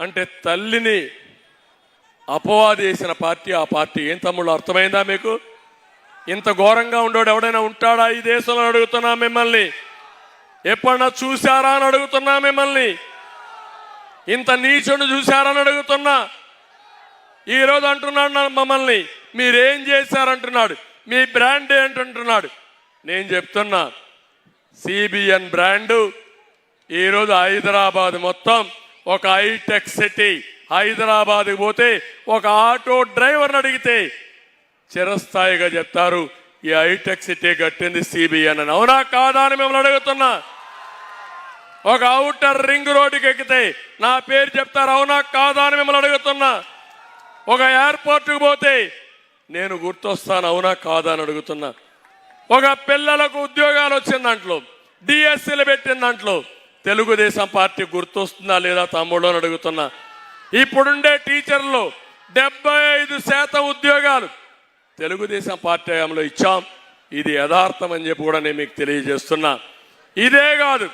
అంటే తల్లిని అపవాది వేసిన పార్టీ ఆ పార్టీ. ఏం తమ్ముళ్ళు, అర్థమైందా మీకు? ఇంత ఘోరంగా ఉండేవాడు ఎవడైనా ఉంటాడా ఈ దేశంలో అడుగుతున్నా మిమ్మల్ని? ఎప్పుడన్నా చూశారా అని అడుగుతున్నా మిమ్మల్ని? ఇంత నీచుని చూశారని అడుగుతున్నా. ఈరోజు అంటున్నాడు మమ్మల్ని మీరేం చేశారంటున్నాడు, మీ బ్రాండ్ ఏంటంటున్నాడు. నేను చెప్తున్నా, సిబిఎన్ బ్రాండు ఈరోజు హైదరాబాద్ మొత్తం ఒక హైటెక్ సిటీ. హైదరాబాద్కి పోతే ఒక ఆటో డ్రైవర్ని అడిగితే చిరస్థాయిగా చెప్తారు ఈ హైటెక్ సిటీ కట్టింది సిబిఎన్ అని. అవునా కాదా అని మిమ్మల్ని అడుగుతున్నా. ఒక ఔటర్ రింగ్ రోడ్డుకి ఎక్కితే నా పేరు చెప్తారు. అవునా కాదా అని మిమ్మల్ని అడుగుతున్నా. ఒక ఎయిర్పోర్ట్కి పోతే నేను గుర్తొస్తాను. అవునా కాదా అని అడుగుతున్నా. ఒక పిల్లలకు ఉద్యోగాలు వచ్చిన దాంట్లో, డిఎస్సీలు పెట్టిన దాంట్లో తెలుగుదేశం పార్టీ గుర్తొస్తుందా లేదా తమ్ముడు అని అడుగుతున్నా. ఇప్పుడుండే టీచర్లు 75% ఉద్యోగాలు తెలుగుదేశం పార్టీ హయాంలో ఇచ్చాం. ఇది యథార్థం అని చెప్పి కూడా నేను మీకు తెలియజేస్తున్నా. ఇదే కాదు,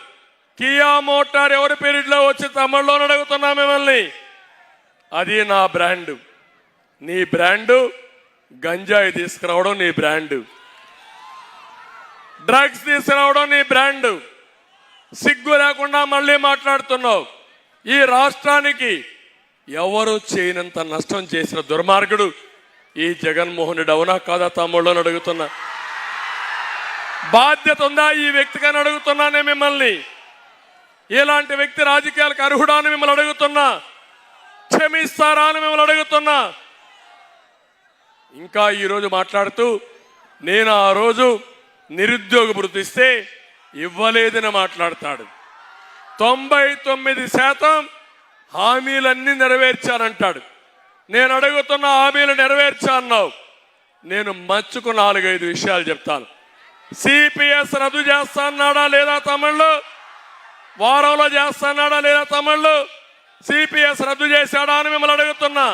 కియా మోటార్ ఎవరి పీరియడ్లో వచ్చి తమ్ముళ్ళు అని అడుగుతున్నా మిమ్మల్ని. అది నా బ్రాండు. నీ బ్రాండు గంజాయి తీసుకురావడం నీ బ్రాండు, డ్రగ్స్ తీసుకురావడం నీ బ్రాండు. సిగ్గు లేకుండా మళ్ళీ మాట్లాడుతున్నావు. ఈ రాష్ట్రానికి ఎవరు చేయనంత నష్టం చేసిన దుర్మార్గుడు ఈ జగన్మోహన్ రెడ్డి. అవునా కాదా తమ్ముళ్ళు అని అడుగుతున్నా. బాధ్యత ఉందా ఈ వ్యక్తికని అడుగుతున్నానే మిమ్మల్ని. ఇలాంటి వ్యక్తి రాజకీయాలకు అర్హుడా అని మిమ్మల్ని అడుగుతున్నా. క్షమిస్తారా అని మిమ్మల్ని అడుగుతున్నా. ఇంకా ఈరోజు మాట్లాడుతూ నేను ఆ రోజు నిరుద్యోగ భృతి ఇస్తే ఇవ్వలేదని మాట్లాడతాడు. 99% హామీలన్నీ నెరవేర్చానంటాడు. నేను అడుగుతున్న హామీలు నెరవేర్చా అన్నావు. నేను మచ్చుకు 4-5 విషయాలు చెప్తాను. సిపిఎస్ రద్దు చేస్తా అన్నాడా లేదా తమ్ముళ్ళు? వారంలో చేస్తా అన్నాడా లేదా తమ్ముళ్ళు? సిపిఎస్ రద్దు చేశాడా అని మిమ్మల్ని అడుగుతున్నా.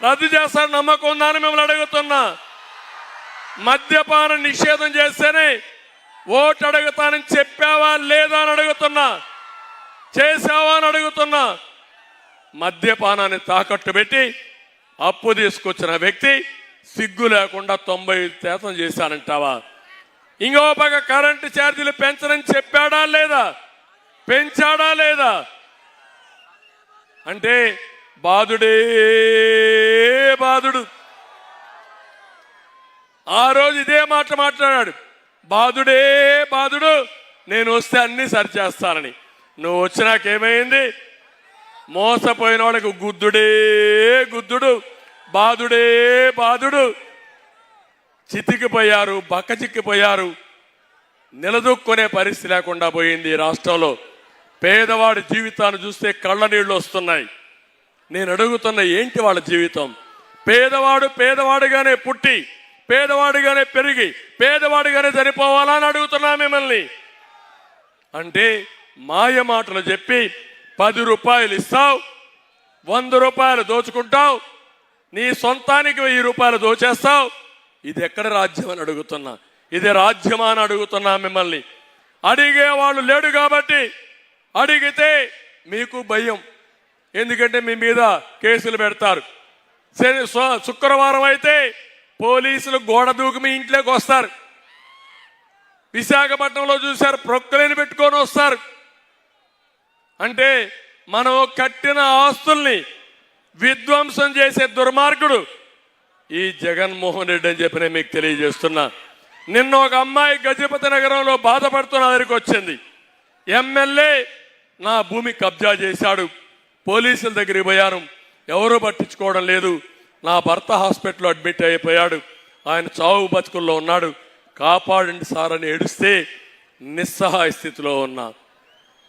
రద్దు చేస్తాడు నమ్మకం ఉందా అని మిమ్మల్ని అడుగుతున్నా. మద్యపాన నిషేధం చేస్తేనే ఓటు అడుగుతానని చెప్పావా లేదా అని అడుగుతున్నా. చేసావా అని అడుగుతున్నా. మద్యపానాన్ని తాకట్టు పెట్టి అప్పు తీసుకొచ్చిన వ్యక్తి సిగ్గు లేకుండా 90% చేశానంటావా? ఇంకో పక్క కరెంటు ఛార్జీలు పెంచనని చెప్పాడా లేదా? పెంచాడా లేదా? అంటే బాధుడే బాధుడు. ఆ రోజు ఇదే మాట మాట్లాడాడు. బాధుడే బాధుడు, నేను వస్తే అన్ని సరిచేస్తానని. నువ్వు వచ్చినాకేమైంది? మోసపోయిన వాళ్ళకి గుద్దుడే గుద్దుడు, బాధుడే బాధుడు. చితికిపోయారు, బక్క చిక్కిపోయారు. నిలదొక్కునే పరిస్థితి లేకుండా పోయింది ఈ రాష్ట్రంలో. పేదవాడి జీవితాన్ని చూస్తే కళ్ళ నీళ్లు వస్తున్నాయి. నేను అడుగుతున్న ఏంటి వాళ్ళ జీవితం? పేదవాడు పేదవాడిగానే పుట్టి పేదవాడిగానే పెరిగి పేదవాడిగానే చనిపోవాలా అని అడుగుతున్నా మిమ్మల్ని. అంటే మాయ మాటలు చెప్పి 10 రూపాయలు ఇస్తావు, 100 రూపాయలు దోచుకుంటావు, నీ సొంతానికి 1000 రూపాయలు దోచేస్తావు. ఇది ఎక్కడ రాజ్యం అని అడుగుతున్నా. ఇది రాజ్యమా అని అడుగుతున్నా మిమ్మల్ని. అడిగేవాళ్ళు లేడు కాబట్టి అడిగితే మీకు భయం. ఎందుకంటే మీ మీద కేసులు పెడతారు. శుక్రవారం అయితే పోలీసులు గోడ దూకి మీ ఇంట్లోకి వస్తారు. విశాఖపట్నంలో చూశారు, ప్రొక్కలేని పెట్టుకొని వస్తారు. అంటే మనం కట్టిన ఆస్తుల్ని విధ్వంసం చేసే దుర్మార్గుడు ఈ జగన్మోహన్ రెడ్డి అని చెప్పి నేను మీకు తెలియజేస్తున్నా. నిన్న ఒక అమ్మాయి గజపతి నగరంలో బాధపడుతున్న దగ్గరికి వచ్చింది. ఎమ్మెల్యే నా భూమి కబ్జా చేశాడు, పోలీసుల దగ్గరికి పోయాను, ఎవరూ పట్టించుకోవడం లేదు, నా భర్త హాస్పిటల్లో అడ్మిట్ అయిపోయాడు, ఆయన చావు బతుకుల్లో ఉన్నాడు, కాపాడండి సార్ అని ఏడుస్తే నిస్సహాయ స్థితిలో ఉన్నా.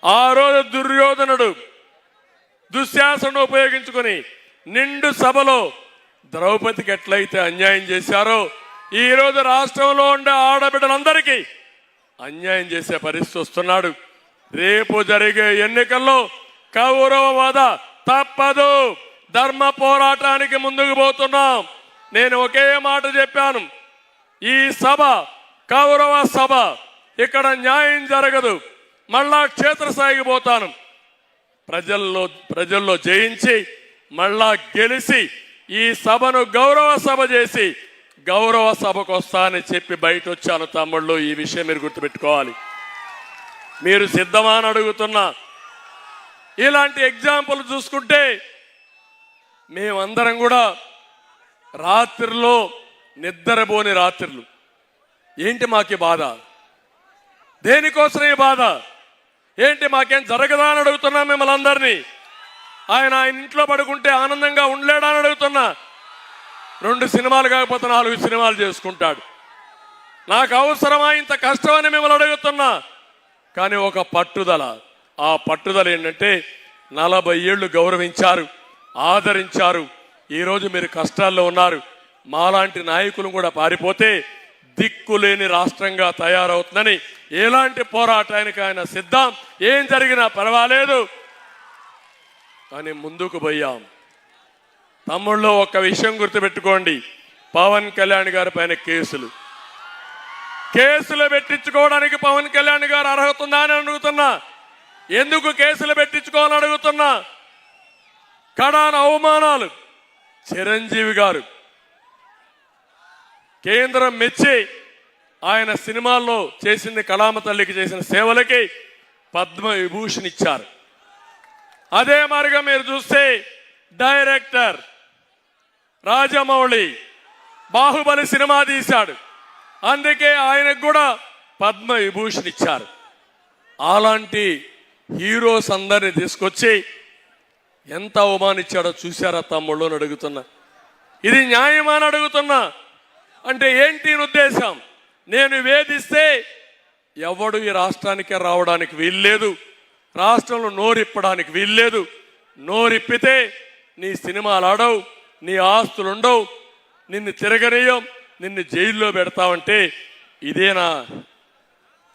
ఆ రోజు దుర్యోధనుడు దుశ్శాసనం ఉపయోగించుకొని నిండు సభలో ద్రౌపదికి ఎట్లయితే అన్యాయం చేశారో ఈరోజు రాష్ట్రంలో ఉండే ఆడబిడ్డలందరికీ అన్యాయం చేసే పరిస్థితి వస్తున్నాడు. రేపు జరిగే ఎన్నికల్లో కౌరవవాద తప్పదు. ధర్మ పోరాటానికి ముందుకు పోతున్నాం. నేను ఒకే మాట చెప్పాను, ఈ సభ కౌరవ సభ, ఇక్కడ న్యాయం జరగదు. మళ్ళా క్షేత్రస్థాయికి పోతాను. ప్రజల్లో జయించి మళ్ళా గెలిచి ఈ సభను గౌరవ సభ చేసి గౌరవ సభకు వస్తా అని చెప్పి బయట వచ్చాను తమ్ముళ్ళు. ఈ విషయం మీరు గుర్తుపెట్టుకోవాలి. మీరు సిద్ధమా అని అడుగుతున్నా. ఇలాంటి ఎగ్జాంపుల్ చూసుకుంటే మేమందరం కూడా రాత్రిలో నిద్రపోని రాత్రులు. ఏంటి మాకి బాధ? దేనికోసం ఈ బాధ? ఏంటి మాకేం జరగదా అని అడుగుతున్నా మిమ్మల్ని అందరినీ. ఆయన ఇంట్లో పడుకుంటే ఆనందంగా ఉండలేడా అని అడుగుతున్నా. 2 సినిమాలు కాకపోతే 4 సినిమాలు చేసుకుంటాడు. నాకు అవసరమా ఇంత కష్టమని మిమ్మల్ని అడుగుతున్నా. కానీ ఒక పట్టుదల, ఆ పట్టుదల ఏంటంటే 40 ఏళ్ళు గౌరవించారు, ఆదరించారు. ఈరోజు మీరు కష్టాల్లో ఉన్నారు. మాలాంటి నాయకులు కూడా పారిపోతే దిక్కులేని రాష్ట్రంగా తయారవుతుందని ఎలాంటి పోరాటానికి ఆయన సిద్ధం. ఏం జరిగినా పర్వాలేదు కానీ ముందుకు పోయాం. తమ్ముళ్ళు ఒక్క విషయం గుర్తుపెట్టుకోండి. పవన్ కళ్యాణ్ గారి పైన కేసులు పెట్టించుకోవడానికి పవన్ కళ్యాణ్ గారు అర్హత ఉందా అని అడుగుతున్నా. ఎందుకు కేసులు పెట్టించుకోవాలని అడుగుతున్నా. కడాన అవమానాలు. చిరంజీవి గారు కేంద్రం మెచ్చి ఆయన సినిమాల్లో చేసింది, కళామ తల్లికి చేసిన సేవలకి పద్మ విభూషణ్ ఇచ్చారు. అదే మారిగా మీరు చూస్తే డైరెక్టర్ రాజమౌళి బాహుబలి సినిమా తీశాడు, అందుకే ఆయనకు కూడా పద్మ విభూషణ్ ఇచ్చారు. అలాంటి హీరోస్ అందరిని తీసుకొచ్చి ఎంత అవమానించాడో చూశారా తమ్ముళ్ళు అని అడుగుతున్నా. ఇది న్యాయమా అని అడుగుతున్నా. అంటే ఏంటి ఉద్దేశం? నేను వేధిస్తే ఎవడు ఈ రాష్ట్రానికి రావడానికి వీల్లేదు, రాష్ట్రంలో నోరిప్పడానికి వీల్లేదు. నోరిప్పితే నీ సినిమాలు ఆడవు, నీ ఆస్తులు ఉండవు, నిన్ను తిరగనీయం, నిన్ను జైల్లో పెడతావంటే ఇదేనా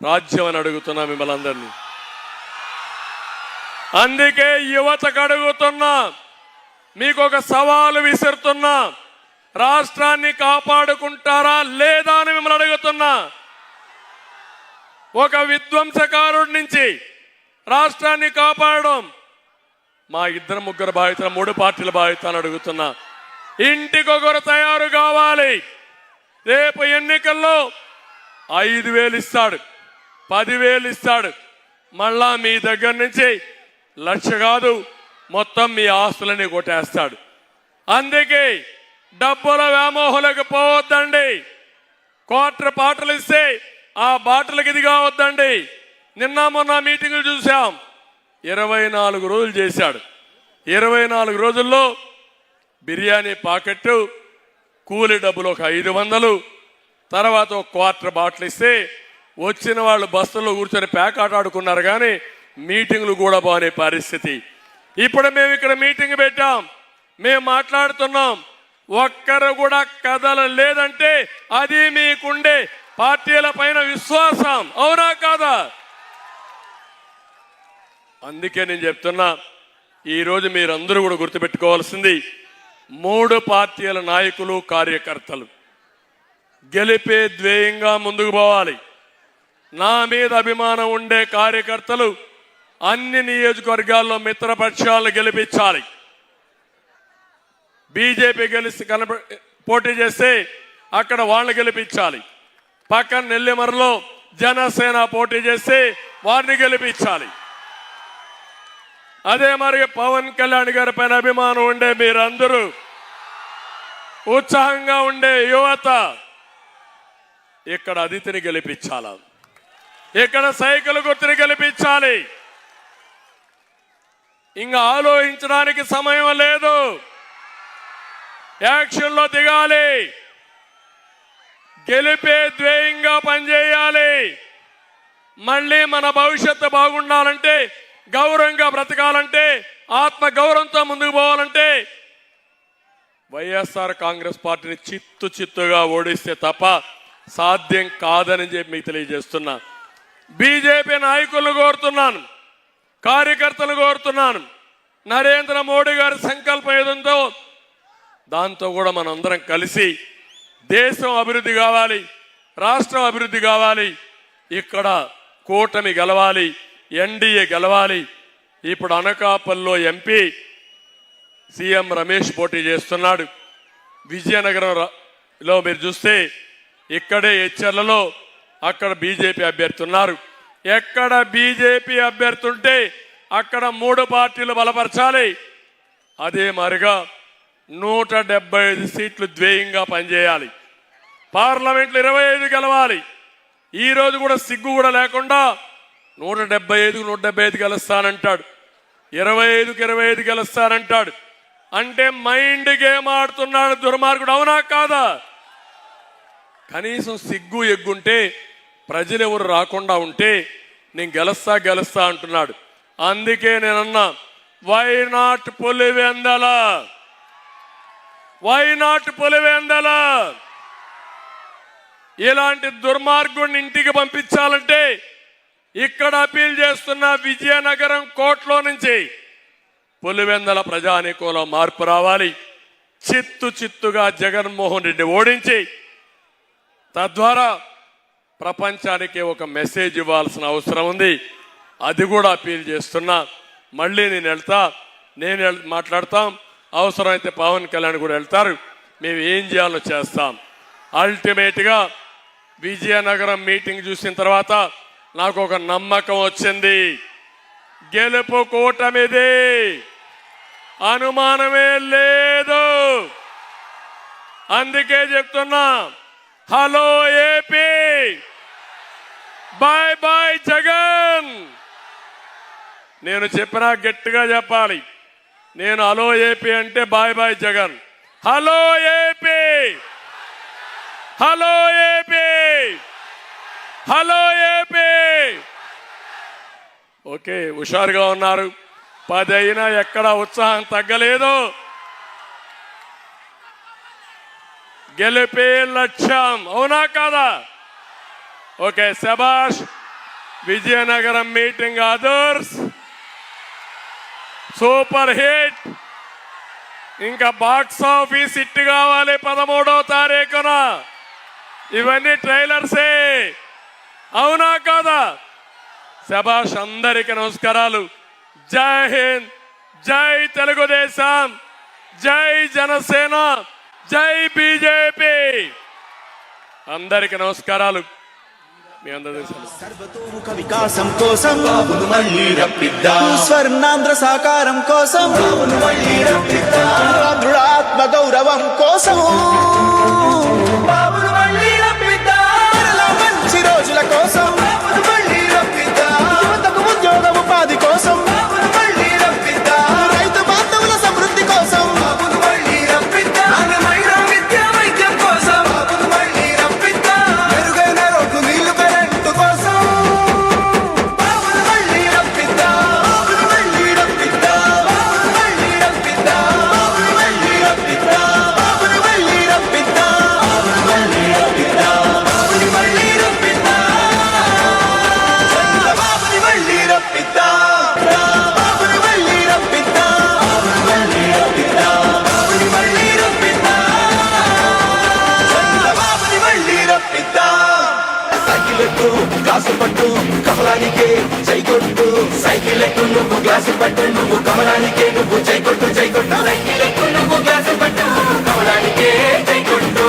రాజ్యం అని అడుగుతున్నా మిమ్మల్ని అందరినీ. అందుకే యువతకు అడుగుతున్నా, మీకు ఒక సవాలు విసురుతున్నా. రాష్ట్రాన్ని కాపాడుకుంటారా లేదా అని మిమ్మల్ని అడుగుతున్నా. ఒక విధ్వంసకారుడి నుంచి రాష్ట్రాన్ని కాపాడడం మా 2-3 బాధ్యత, 3 పార్టీల బాధ్యత అని అడుగుతున్నా. ఇంటికొకరు తయారు కావాలి. రేపు ఎన్నికల్లో 5,000 ఇస్తాడు, 10,000 ఇస్తాడు. మళ్ళా మీ దగ్గర నుంచి 1,00,000 కాదు, మొత్తం మీ ఆస్తులని కొట్టేస్తాడు. అందుకే డబ్బుల వ్యామోహులకు పోవద్దండి. క్వార్టర్ బాటలు ఇస్తే ఆ బాటలకు ఇది కావద్దండి. నిన్న మొన్న మీటింగులు చూసాం. 24 రోజులు చేశాడు. 24 రోజుల్లో బిర్యానీ పాకెట్టు, కూలి డబ్బులు ఒక 500, తర్వాత ఒక క్వార్టర్ బాటిల్ ఇస్తే వచ్చిన వాళ్ళు బస్సులో కూర్చొని పేకాట ఆడుకున్నారు. కానీ మీటింగులు కూడా బాగునే పరిస్థితి. ఇప్పుడు మేము ఇక్కడ మీటింగ్ పెట్టాం, మేము మాట్లాడుతున్నాం. ఒక్కరు కూడా కదలలేదంటే అది మీకుండే పార్టీల పైన విశ్వాసం, అవునా కాదా? అందుకే నేను చెప్తున్నా, ఈరోజు మీరందరూ కూడా గుర్తుపెట్టుకోవాల్సింది 3 పార్టీల నాయకులు, కార్యకర్తలు గెలిపే ధ్యేయంగా ముందుకు పోవాలి. నా మీద అభిమానం ఉండే కార్యకర్తలు అన్ని నియోజకవర్గాల్లో మిత్రపక్షాలను గెలిపించాలి. బీజేపీ గెలిచి పోటీ చేస్తే అక్కడ వాళ్ళని గెలిపించాలి. పక్కన నెల్లిమర్లో జనసేన పోటీ చేస్తే వారిని గెలిపించాలి. అదే మరి పవన్ కళ్యాణ్ గారి పైన అభిమానం ఉండే మీరందరూ, ఉత్సాహంగా ఉండే యువత ఇక్కడ అదితిని గెలిపించాలి, ఇక్కడ సైకిల్ గుర్తుని గెలిపించాలి. ఇంకా ఆలోచించడానికి సమయం లేదు, యాక్షన్లో దిగాలి. గెలిపే ధ్యేయంగా పనిచేయాలి. మళ్ళీ మన భవిష్యత్తు బాగుండాలంటే, గౌరవంగా బ్రతకాలంటే, ఆత్మ గౌరవంతో ముందుకు పోవాలంటే వైఎస్ఆర్ కాంగ్రెస్ పార్టీని చిత్తుగా ఓడిస్తే తప్ప సాధ్యం కాదని చెప్పి మీకు తెలియజేస్తున్నా. బీజేపీ నాయకులను కోరుతున్నాను, కార్యకర్తలు కోరుతున్నాను. నరేంద్ర మోడీ గారి సంకల్పం ఏదంతో దాంతో కూడా మనందరం కలిసి దేశం అభివృద్ధి కావాలి, రాష్ట్రం అభివృద్ధి కావాలి, ఇక్కడ కూటమి గెలవాలి, ఎన్డీఏ గెలవాలి. ఇప్పుడు అనకాపల్లిలో ఎంపీ సీఎం రమేష్ పోటీ చేస్తున్నాడు. విజయనగరంలో మీరు చూస్తే ఇక్కడే హెచ్చర్లలో అక్కడ బీజేపీ అభ్యర్థి ఉన్నారు. ఎక్కడ బీజేపీ అభ్యర్థి ఉంటే అక్కడ 3 పార్టీలు బలపరచాలి. అదే మరిగా 175 సీట్లు ద్వేయంగా పనిచేయాలి. పార్లమెంట్లో 25 గెలవాలి. ఈ రోజు కూడా సిగ్గు కూడా లేకుండా 175 గెలుస్తానంటాడు, 25 గెలుస్తానంటాడు. అంటే మైండ్ గేమ్ ఆడుతున్నాడు దుర్మార్గుడు. అవునా కాదా? కనీసం సిగ్గు ఎగ్గుంటే ప్రజలు ఎవరు రాకుండా ఉంటే నేను గెలుస్తా అంటున్నాడు. అందుకే నేనన్నా why not Pulivendula, why not Pulivendula. ఇలాంటి దుర్మార్గుడిని ఇంటికి పంపించాలంటే ఇక్కడ అపీల్ చేస్తున్న విజయనగరం కోర్టులో నుంచి పులివెందల ప్రజానీకంలో మార్పు రావాలి. చిత్తుగా జగన్మోహన్ రెడ్డి ఓడించి తద్వారా ప్రపంచానికి ఒక మెసేజ్ ఇవ్వాల్సిన అవసరం ఉంది. అది కూడా అపీల్ చేస్తున్నా. మళ్ళీ నేను మాట్లాడతాం. అవసరమైతే పవన్ కళ్యాణ్ కూడా వెళ్తారు. మేము ఏం చేయాలో చేస్తాం. అల్టిమేట్గా విజయనగరం మీటింగ్ చూసిన తర్వాత నాకు ఒక నమ్మకం వచ్చింది. గెలుపు కూటమిది, అనుమానమే లేదు. అందుకే చెప్తున్నా, hello AP, bye bye Jagan. నేను చెప్పినా గట్టిగా చెప్పాలి. నేను హలో ఏపీ అంటే bye bye Jagan. Hello AP, hello AP, hello AP. Okay, హుషారుగా ఉన్నారు. 10 అయినా ఎక్కడ ఉత్సాహం తగ్గలేదు. గెలిపే లక్ష్యం. అవునా కాదా? ఓకే, శబాష్. Vizianagaram meeting others super hit. ఇంకా బాక్స్ ఆఫీస్ హిట్ కావాలి 13వ తారీఖున. ఇవన్నీ ట్రైలర్సే. అవునా కాదా? శబాష్. అందరికీ నమస్కారాలు. జై హింద్, జై తెలుగుదేశం, జై జనసేన, జై బీజేపీ. అందరికీ నమస్కారాలు. మీ అందరూ సర్వతోముఖ వికాసం కోసం బాబును మళ్ళీ రప్పిద్దాం. స్వర్ణాంధ్ర సాకారం కోసం బాబును మళ్ళీ రప్పిద్దాం. ఆంధ్రుల ఆత్మ గౌరవం కోసం బాబును మళ్ళీ రప్పిద్దాం. మంచి రోజుల కోసం బాబును మళ్ళీ రప్పిద్దాం. యువతకు ఉద్యోగ ఉపాధి కోసం బాబును మళ్ళీ రప్పిద్దాం. రైతు బాంధవుల సమృద్ధి కోసం బాబును మళ్ళీ రప్పిద్దాం. నాణ్యమైన విద్యా వైద్యం కోసం బాబును మళ్ళీ రప్పిద్దాం. మెరుగైన రోడ్లు, నీళ్లు, కరెంటు కోసం బాబును మళ్ళీ రప్పిద్దాం. బాబును మళ్ళీ రప్పిద్దాం. బాబును మళ్ళీ రప్పిద్దాం. బాబును మళ్ళీ రప్పిద్దాం. బాబును మళ్ళీ రప్పిద్దాం. బాబును మళ్ళీ రప్పిద్దాం. బాబుని మళ్ళీ రప్పిద్దాం. బాబుని మళ్ళీ రప్పిద్దాం. బాబుని మళ్ళీ రప్పిద్దాం. బాబుని మళ్ళీ రప్పిద్దాం. బాబుని మళ్ళీ రప్పిద్దాం. బాబుని మళ్ళీ రప్పిద్దాం. సైకిల్ ఎక్కు, గ్లాసు పట్టు, కమలానికే జై కొట్టు. సైకిల్ ఎక్కు, నువ్వు గ్లాసు పట్టు, నువ్వు కమలానికే నువ్వు జై కొట్టు, జై కొట్టు. సైకిల్ ఎక్కు, నువ్వు గ్లాసు పట్టు, కమలానికే జై కొట్టు.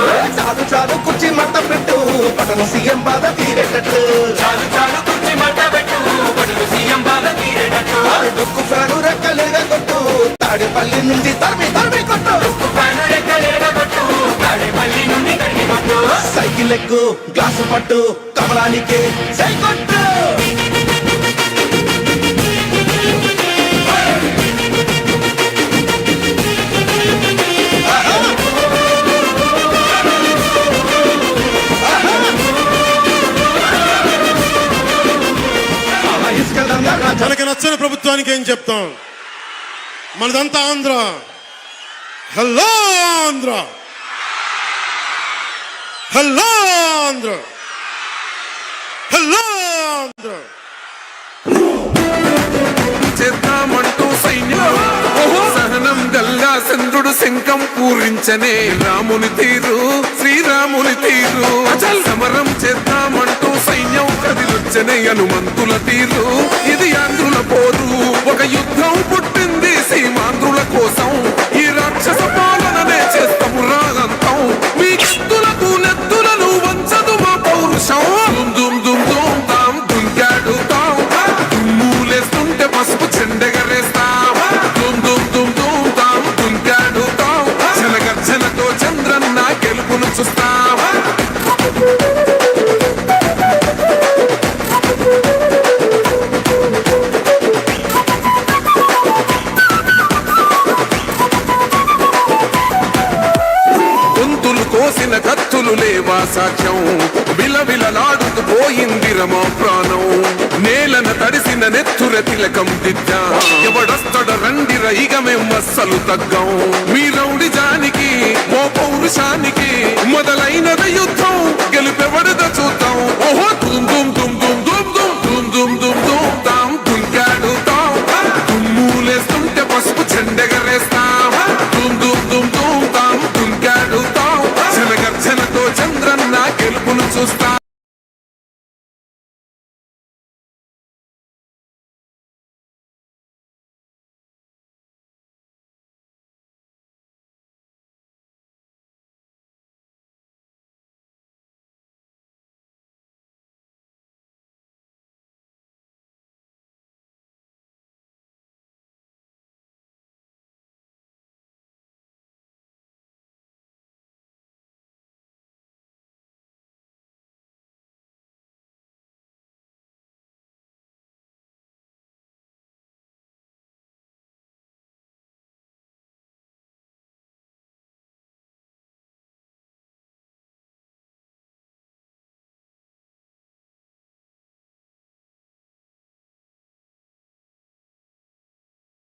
చాలు కుర్చీ మట్ట పెట్టు, పటను సీఎం బాధ తీరేటట్టు. చాలు కుర్చీ మట్ట పెట్టు, పటను సీఎం బాధ తీరేటట్టు. డుక్కు ఫ్యాను రెక్కలేగా కొట్టు, తాడేపల్లి నుండి తరిమి కొట్టు. డుక్కు ఫ్యాను రెక్కలేగా కొట్టు, తాడేపల్లి నుండి తరిమి కొట్టు. సైకిల్ ఎక్కు, గ్లాసు పట్టు, కమలానికే జై కొట్టు. మనకి నచ్చని ప్రభుత్వానికి ఏం చెప్తాం? మనదంతా Andhra. Hello Andhra, hello Andhra, hello Andhra. చేద్దామంటూ సైన్యం సహనం గల్లా చంద్రుడు శంఖం పూరించనే. రాముని తీరు, శ్రీరాముని తీరు. అచల్ సమరం చేద్దామంటూ సైన్యం కదిలొచ్చనే. హనుమంతుల తీరు, ఇది ఆంధ్రుల పోరు. ఒక యుద్ధం పుట్టింది సీమాంధ్రుల కోసం. కత్తులు లేవా సాక్ష్యం విలవిలలాడుతూ పోయిందిర మా ప్రాణం నేలన తడిసిన నెత్తుర తిలకం దిద్దా ఎవడొస్తడ రండిర ఇక మేం అస్సలు తగ్గం మీ రౌడి జానికి మో పౌరుషానికి మొదలైనద యుద్ధం గెలుపెవడద చూద్దాం ఓహో దుమ్ దుమ్ దుమ్ దుమ్ దుమ్